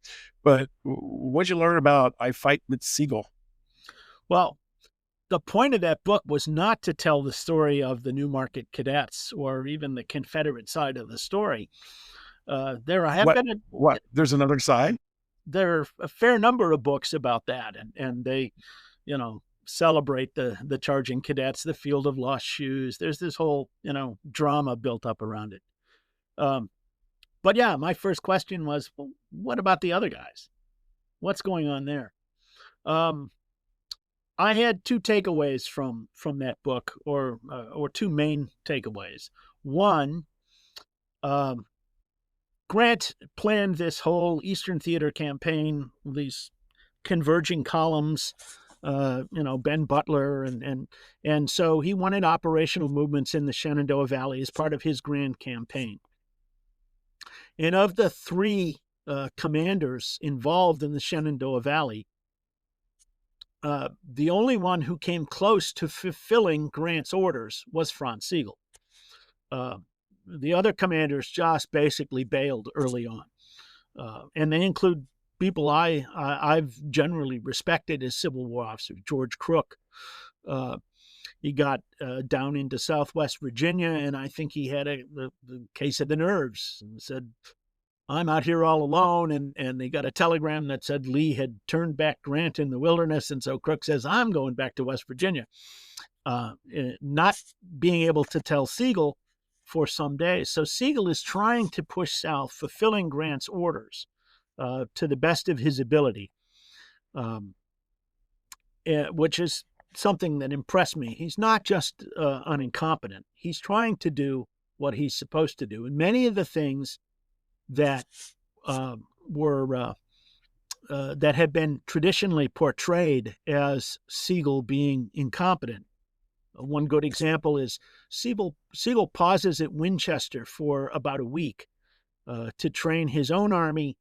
Speaker 2: But what'd you learn about I Fight with Siegel?
Speaker 3: Well, the point of that book was not to tell the story of the New Market cadets or even the Confederate side of the story.
Speaker 2: There's another side?
Speaker 3: There are a fair number of books about that, and they, celebrate the charging cadets, the Field of Lost Shoes. There's this whole, drama built up around it. But yeah, my first question was, well, what about the other guys? What's going on there? I had two takeaways from that book, or two main takeaways. One, Grant planned this whole Eastern Theater campaign, these converging columns, Ben Butler, and so he wanted operational movements in the Shenandoah Valley as part of his grand campaign. And of the three commanders involved in the Shenandoah Valley, the only one who came close to fulfilling Grant's orders was Franz Siegel. The other commanders just basically bailed early on. And they include people I've generally respected as Civil War officers. George Crook. He got down into Southwest Virginia, and I think he had the case of the nerves and said, I'm out here all alone. And they got a telegram that said Lee had turned back Grant in the wilderness. And so Crook says, I'm going back to West Virginia. Not being able to tell Siegel for some days. So Siegel is trying to push south, fulfilling Grant's orders to the best of his ability, which is something that impressed me. He's not just an incompetent. He's trying to do what he's supposed to do. And many of the things that were that had been traditionally portrayed as Sigel being incompetent. One good example is Sigel pauses at Winchester for about a week to train his own army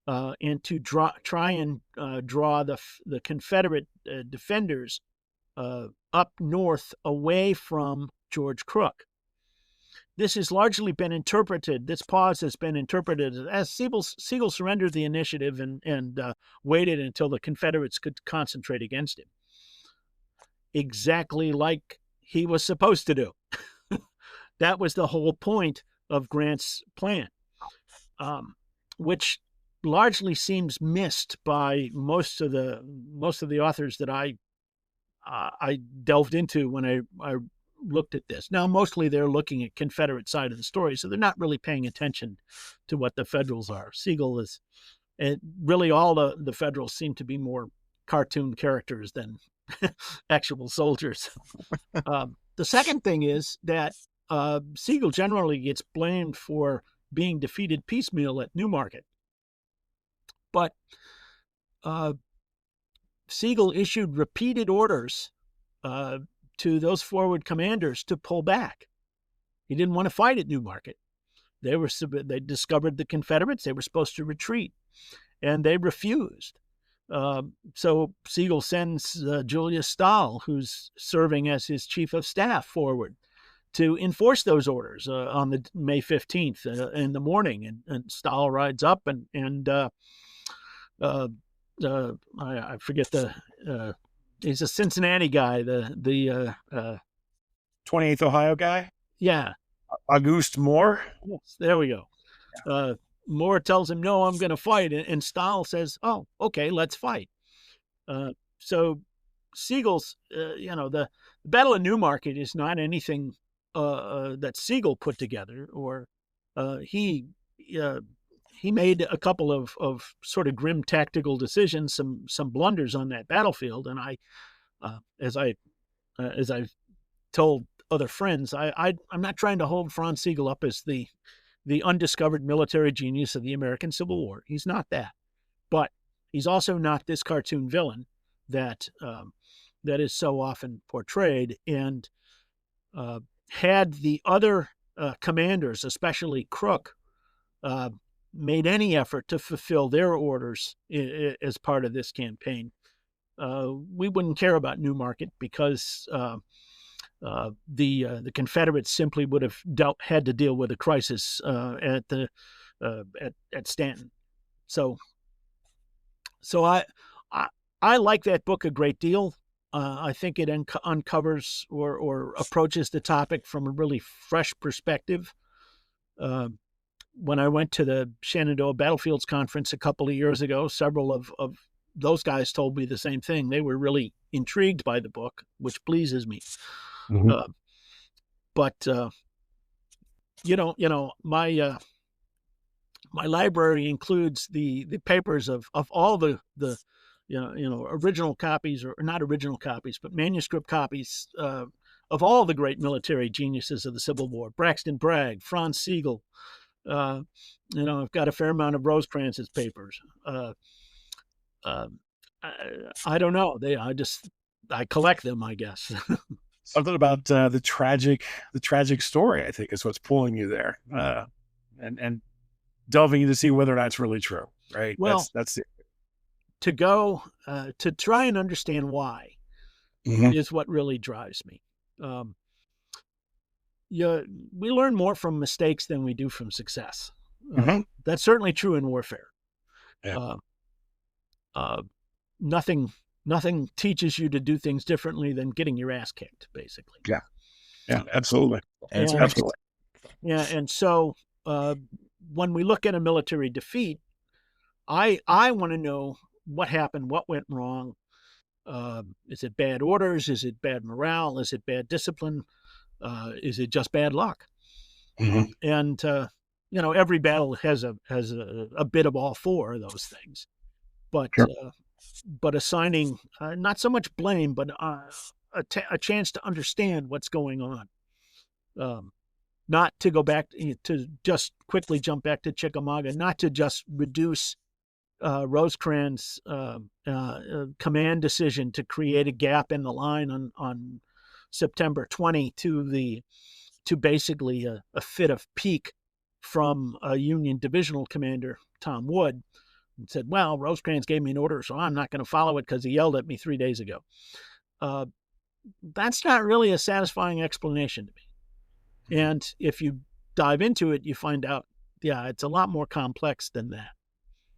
Speaker 3: and to try and draw the Confederate defenders up north away from George Crook. This has largely been interpreted, this pause has been interpreted as Sigel surrendered the initiative and waited until the Confederates could concentrate against him. Exactly like he was supposed to do. That was the whole point of Grant's plan, which largely seems missed by most of the authors that I delved into when I looked at this. Now, mostly they're looking at Confederate side of the story, so they're not really paying attention to what the Federals are. Sigel is, and really all the Federals seem to be more cartoon characters than actual soldiers. The second thing is that Sigel generally gets blamed for being defeated piecemeal at Newmarket. But Sigel issued repeated orders to those forward commanders to pull back. He didn't want to fight at Newmarket. They discovered the Confederates. They were supposed to retreat, and they refused. So Sigel sends Julius Stahl, who's serving as his chief of staff, forward to enforce those orders on the May 15th in the morning. And Stahl rides up and I forget he's a Cincinnati guy, the
Speaker 2: 28th Ohio guy?
Speaker 3: Yeah.
Speaker 2: Auguste Moore?
Speaker 3: Yes, there we go. Moore tells him, no, I'm going to fight. And Stahl says, oh, okay, let's fight. So Sigel's, the Battle of Newmarket is not anything that Sigel put together, or he made a couple of sort of grim tactical decisions, some blunders on that battlefield. And as I've told other friends, I'm not trying to hold Franz Sigel up as the undiscovered military genius of the American Civil War. He's not that, but he's also not this cartoon villain that is so often portrayed. And had the other commanders, especially Crook, made any effort to fulfill their orders as part of this campaign, we wouldn't care about Newmarket, because the Confederates simply would have had to deal with a crisis at Stanton. So I like that book a great deal. I think it uncovers or approaches the topic from a really fresh perspective. When I went to the Shenandoah Battlefields Conference a couple of years ago, several of those guys told me the same thing. They were really intrigued by the book, which pleases me. Mm-hmm. But my library includes the papers of all the original copies, or not original copies, but manuscript copies of all the great military geniuses of the Civil War: Braxton Bragg, Franz Sigel. I've got a fair amount of Rosecrans's papers. I don't know. I collect them, I guess.
Speaker 2: Something about the tragic story, I think, is what's pulling you there, and delving in to see whether or not it's really true, right?
Speaker 3: Well,
Speaker 2: that's it.
Speaker 3: To go to try and understand why is what really drives me. We learn more from mistakes than we do from success. That's certainly true in warfare. Yeah. Nothing teaches you to do things differently than getting your ass kicked, basically.
Speaker 2: Yeah, absolutely. Absolutely.
Speaker 3: Yeah, and so when we look at a military defeat, I want to know what happened, what went wrong. Is it bad orders? Is it bad morale? Is it bad discipline? Is it just bad luck? Mm-hmm. And every battle has a bit of all four of those things. But sure. But assigning not so much blame, but a chance to understand what's going on. Not to go back to just quickly jump back to Chickamauga, not to just reduce Rosecrans' command decision to create a gap in the line on September 20 to basically a fit of pique from a Union divisional commander, Tom Wood, and said, well, Rosecrans gave me an order, so I'm not going to follow it because he yelled at me 3 days ago. That's not really a satisfying explanation to me. And if you dive into it, you find out, yeah, it's a lot more complex than that.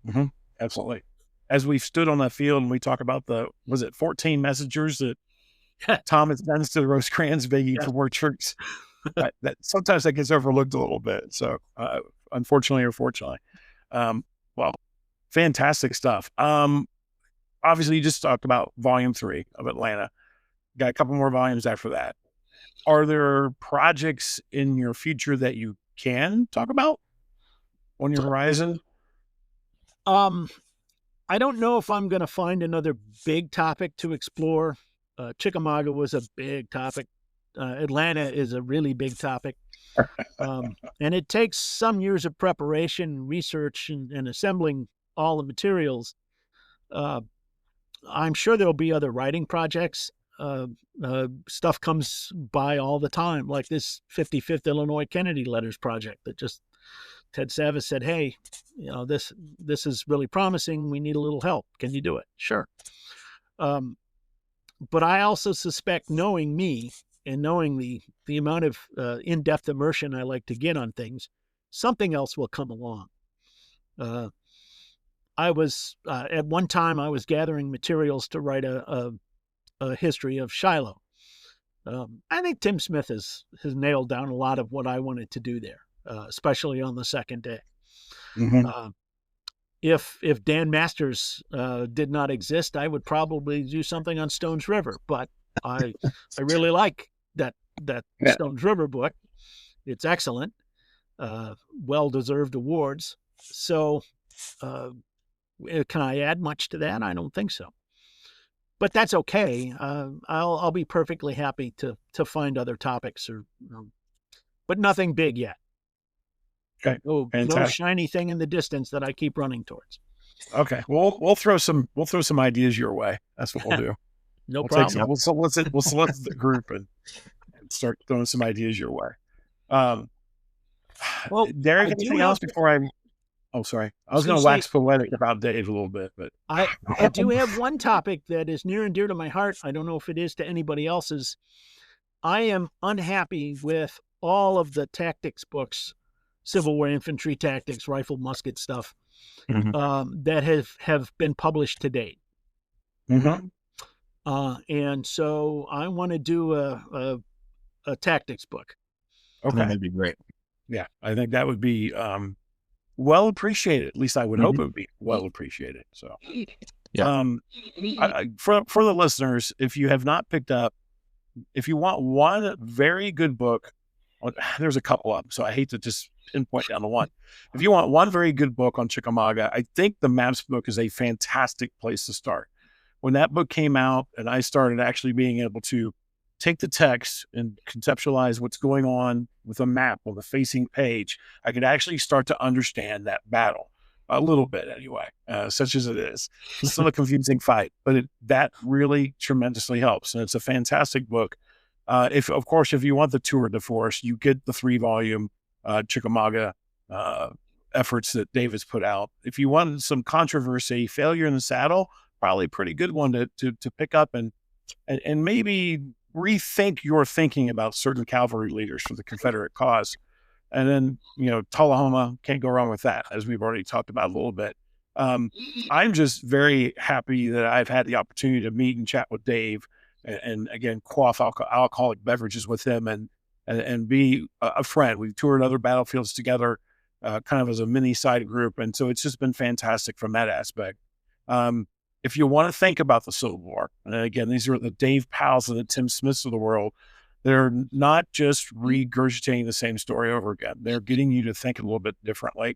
Speaker 2: Mm-hmm. Absolutely. As we've stood on that field and we talk about was it 14 messengers that Thomas sends to the Rosecrans begging for more troops? that sometimes that gets overlooked a little bit. So unfortunately or fortunately. Well, fantastic stuff. Obviously you just talked about volume 3 of Atlanta. Got a couple more volumes after that. Are there projects in your future that you can talk about on your horizon?
Speaker 3: I don't know if I'm going to find another big topic to explore. Chickamauga was a big topic. Atlanta is a really big topic. And it takes some years of preparation, research, and assembling all the materials. I'm sure there'll be other writing projects. Stuff comes by all the time, like this 55th Illinois Kennedy Letters project that just Ted Savas said, hey, this is really promising. We need a little help. Can you do it? Sure. But I also suspect, knowing me and knowing the amount of in-depth immersion I like to get on things, something else will come along. I was at one time I was gathering materials to write a history of Shiloh. I think Tim Smith has nailed down a lot of what I wanted to do there, especially on the second day.
Speaker 2: Mm-hmm.
Speaker 3: If Dan Masters did not exist, I would probably do something on Stones River. But I really like that Stones River book. It's excellent, well-deserved awards. So can I add much to that? I don't think so. But that's okay. I'll be perfectly happy to find other topics, but nothing big yet.
Speaker 2: Okay.
Speaker 3: No shiny thing in the distance that I keep running towards.
Speaker 2: Okay. Well, we'll throw some ideas your way. That's what we'll do.
Speaker 3: No problem.
Speaker 2: We'll solicit the group and start throwing some ideas your way.
Speaker 3: Well,
Speaker 2: Derrick, anything else before I? Oh, sorry. I was going to wax poetic about Dave a little bit, but
Speaker 3: I do have one topic that is near and dear to my heart. I don't know if it is to anybody else's. I am unhappy with all of the tactics books, Civil War infantry tactics, rifle, musket stuff, that have been published to date.
Speaker 2: Mm-hmm.
Speaker 3: And so I want to do a tactics book.
Speaker 2: Okay,
Speaker 1: that'd be great.
Speaker 2: Yeah, I think that would be well appreciated. At least I would hope it would be well appreciated. So,
Speaker 1: yeah.
Speaker 2: For the listeners, if you have not picked up, if you want one very good book, there's a couple of them, so I hate to just pinpoint down to one. If you want one very good book on Chickamauga, I think the Maps book is a fantastic place to start. When that book came out and I started actually being able to take the text and conceptualize what's going on with a map on the facing page, I could actually start to understand that battle a little bit anyway, such as it is. It's still a confusing fight, but that really tremendously helps. And it's a fantastic book. If you want the tour de force, you get the 3-volume Chickamauga efforts that Dave has put out. If you want some controversy, Failure in the Saddle, probably a pretty good one to pick up and maybe rethink your thinking about certain cavalry leaders for the Confederate cause. And then, Tullahoma, can't go wrong with that, as we've already talked about a little bit. I'm just very happy that I've had the opportunity to meet and chat with Dave and again, quaff alcoholic beverages with him and be a friend. We've toured other battlefields together, kind of as a mini side group. And so it's just been fantastic from that aspect. If you want to think about the Civil War, and again, these are the Dave Powells and the Tim Smiths of the world. They're not just regurgitating the same story over again. They're getting you to think a little bit differently.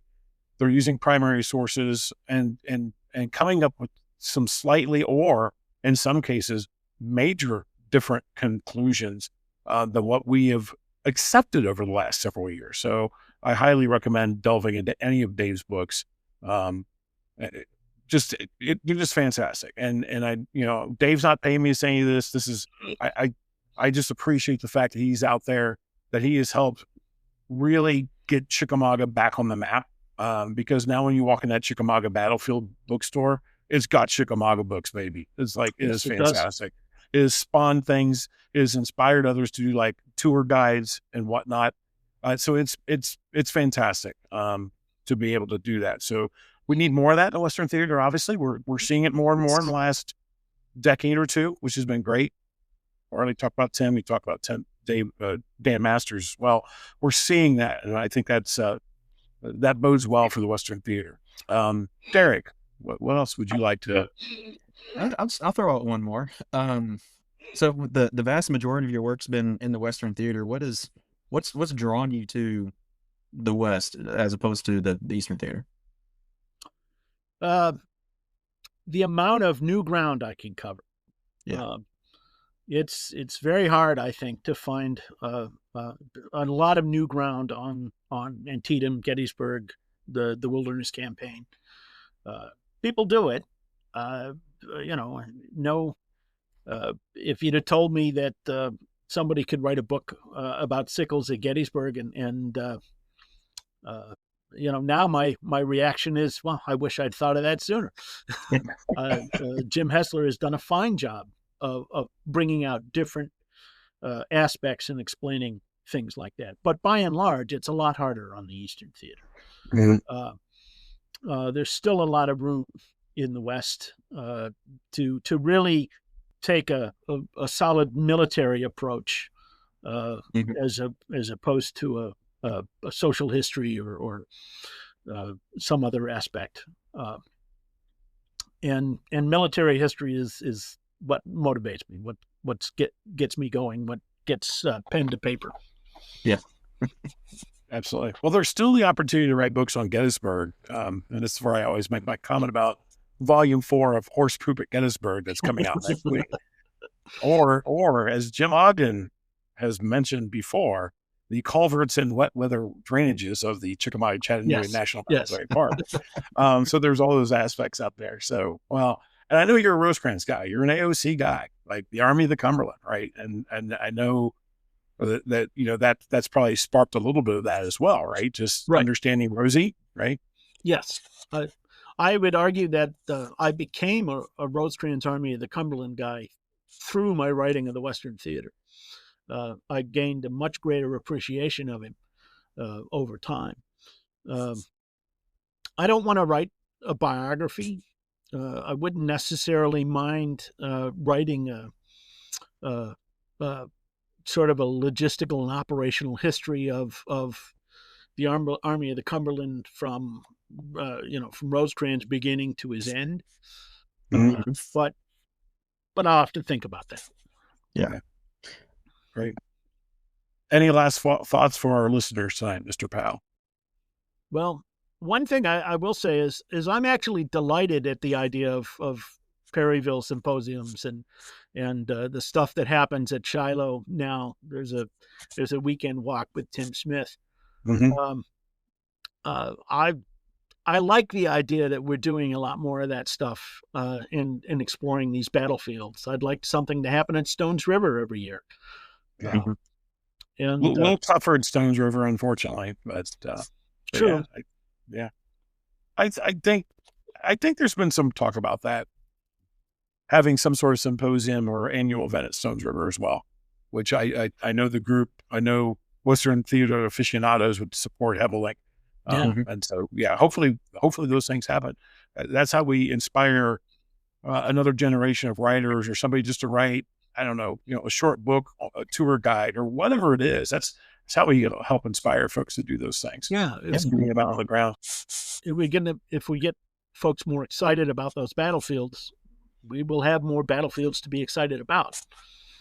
Speaker 2: They're using primary sources and coming up with some slightly, or in some cases, major different conclusions than what we have accepted over the last several years. So I highly recommend delving into any of Dave's books. you're just fantastic. And I, Dave's not paying me to say any of this. This is, I just appreciate the fact that he's out there, that he has helped really get Chickamauga back on the map. Because now when you walk in that Chickamauga Battlefield bookstore, it's got Chickamauga books, baby. It's like, it is fantastic. It has spawned things. It has inspired others to do like tour guides and whatnot. So it's fantastic to be able to do that. So we need more of that in the Western Theater. Obviously, we're seeing it more and more in the last decade or two, which has been great. We already talked about Tim. We talked about Dan Masters. Well, we're seeing that, and I think that bodes well for the Western Theater. Derrick, what else would you like to?
Speaker 1: I'll throw out one more. So the vast majority of your work's been in the Western Theater. What's drawn you to the West as opposed to the Eastern Theater?
Speaker 3: The amount of new ground I can cover.
Speaker 1: Yeah.
Speaker 3: It's very hard, I think, to find a lot of new ground on Antietam, Gettysburg, the Wilderness Campaign. People do it. If you'd have told me that somebody could write a book about Sickles at Gettysburg, and now my reaction is, well, I wish I'd thought of that sooner. Jim Hessler has done a fine job of bringing out different aspects and explaining things like that. But by and large, it's a lot harder on the Eastern Theater.
Speaker 2: Mm-hmm.
Speaker 3: There's still a lot of room in the West to really take a solid military approach as opposed to a social history or some other aspect. And military history is what motivates me, what gets me going, what gets pen to paper.
Speaker 1: Yeah.
Speaker 2: Absolutely. Well, there's still the opportunity to write books on Gettysburg. And this is where I always make my comment about Volume 4 of Horse Poop at Gettysburg that's coming out next week. Or as Jim Ogden has mentioned before, the culverts and wet weather drainages of the Chickamauga Chattanooga National Park. So there's all those aspects up there. So, well, and I know you're a Rosecrans guy. You're an AOC guy, like the Army of the Cumberland, right? And I know that's probably sparked a little bit of that as well, right? Just understanding Rosie, right?
Speaker 3: Yes. I would argue that I became a Rosecrans Army of the Cumberland guy through my writing of the Western Theater. I gained a much greater appreciation of him over time. I don't want to write a biography. I wouldn't necessarily mind writing a sort of a logistical and operational history of the Army of the Cumberland from Rosecrans' beginning to his end.
Speaker 2: Mm-hmm.
Speaker 3: But I'll have to think about that.
Speaker 1: Yeah.
Speaker 2: Great. Any last thoughts for our listeners tonight, Mr. Powell?
Speaker 3: Well, one thing I will say is I'm actually delighted at the idea of Perryville symposiums and the stuff that happens at Shiloh now. There's a weekend walk with Tim Smith.
Speaker 2: Mm-hmm.
Speaker 3: I like the idea that we're doing a lot more of that stuff in exploring these battlefields. I'd like something to happen at Stones River every year.
Speaker 2: Yeah. Mm-hmm. And a little tougher at Stones River, unfortunately, but
Speaker 3: true.
Speaker 2: Yeah, I think there's been some talk about that, having some sort of symposium or annual event at Stones River as well, which I know the group, I know Western Theater aficionados would support heavily. And so, yeah, hopefully those things happen. That's how we inspire another generation of writers or somebody just to write, I don't know, a short book, a tour guide or whatever it is. That's how we help inspire folks to do those things.
Speaker 3: Yeah.
Speaker 2: It's getting them out on the ground.
Speaker 3: If we get folks more excited about those battlefields, we will have more battlefields to be excited about.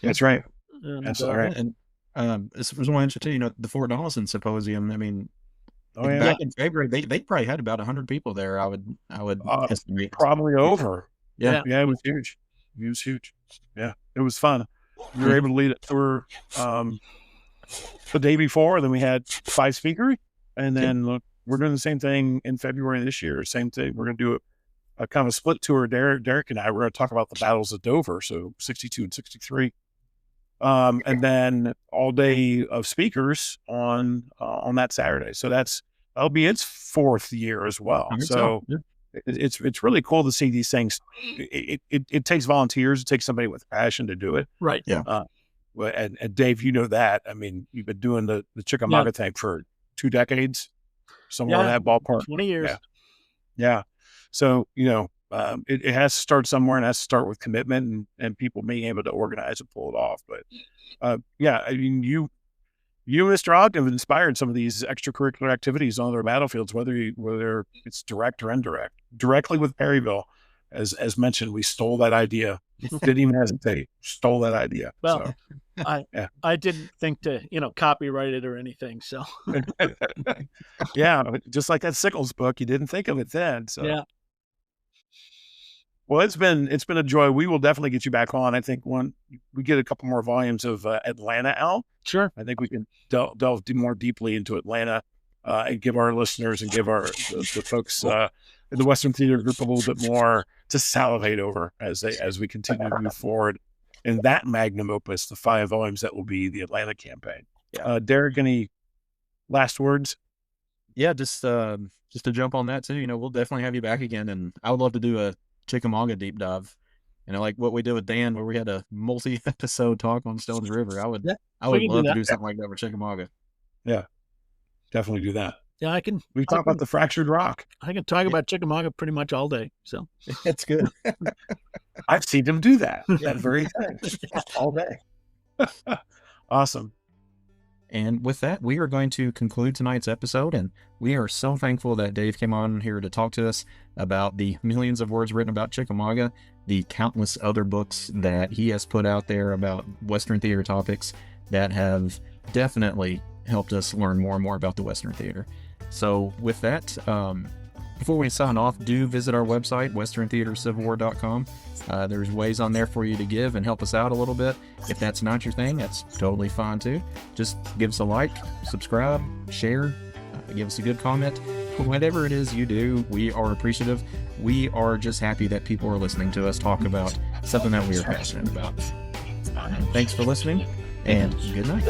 Speaker 2: That's right.
Speaker 3: That's
Speaker 2: all right.
Speaker 1: And this was one interesting, the Fort Donelson Symposium. I mean, back in February, they probably had about 100 people there. I would estimate.
Speaker 2: Probably over.
Speaker 1: Yeah.
Speaker 2: It was huge. It was huge. Yeah, it was fun. We were able to lead a tour the day before. Then we had 5 speakers, and then we're doing the same thing in February this year. Same thing. We're going to do it kind of a split tour. Derrick and I were going to talk about the battles of Dover, so 62 and 63. And then all day of speakers on that Saturday. So that'll be its 4th year as well. So it's really cool to see these things. It takes volunteers. It takes somebody with passion to do it.
Speaker 3: Right.
Speaker 2: Yeah. And Dave, you know that. I mean, you've been doing the Chickamauga thing for 2 decades, somewhere in that ballpark.
Speaker 3: 20 years.
Speaker 2: Yeah. So, it has to start somewhere, and has to start with commitment and people being able to organize and pull it off. But I mean, you and Mr. Ogden have inspired some of these extracurricular activities on other battlefields, whether it's direct or indirect. Directly with Perryville, as mentioned, we stole that idea. Didn't even hesitate. Stole that idea.
Speaker 3: Well, so, I didn't think to, copyright it or anything. So
Speaker 2: yeah, just like that Sickles book, you didn't think of it then. So
Speaker 3: yeah.
Speaker 2: Well, it's been a joy. We will definitely get you back on. I think when we get a couple more volumes of Atlanta out,
Speaker 3: sure,
Speaker 2: I think we can delve more deeply into Atlanta and give our listeners and give the folks in the Western Theater group a little bit more to salivate over as we continue to move forward in that magnum opus, the 5 volumes that will be the Atlanta campaign.
Speaker 1: Yeah.
Speaker 2: Derrick, any last words?
Speaker 1: Yeah, just to jump on that too. We'll definitely have you back again, and I would love to do a Chickamauga deep dive, like what we did with Dan, where we had a multi-episode talk on Stones River. I would love to do something like that for Chickamauga.
Speaker 2: Yeah, definitely do that.
Speaker 3: Yeah,
Speaker 2: we talk about the fractured rock.
Speaker 3: I can talk about Chickamauga pretty much all day. So
Speaker 1: that's good.
Speaker 2: I've seen them do that very thing all day. Awesome.
Speaker 1: And with that, we are going to conclude tonight's episode, and we are so thankful that Dave came on here to talk to us about the millions of words written about Chickamauga, the countless other books that he has put out there about Western theater topics that have definitely helped us learn more and more about the Western theater. So with that, before we sign off, do visit our website, westerntheatercivilwar.com. There's ways on there for you to give and help us out a little bit. If that's not your thing, that's totally fine too. Just give us a like, subscribe, share, give us a good comment. Whatever it is you do, we are appreciative. We are just happy that people are listening to us talk about something that we are passionate about. Thanks for listening, and good night.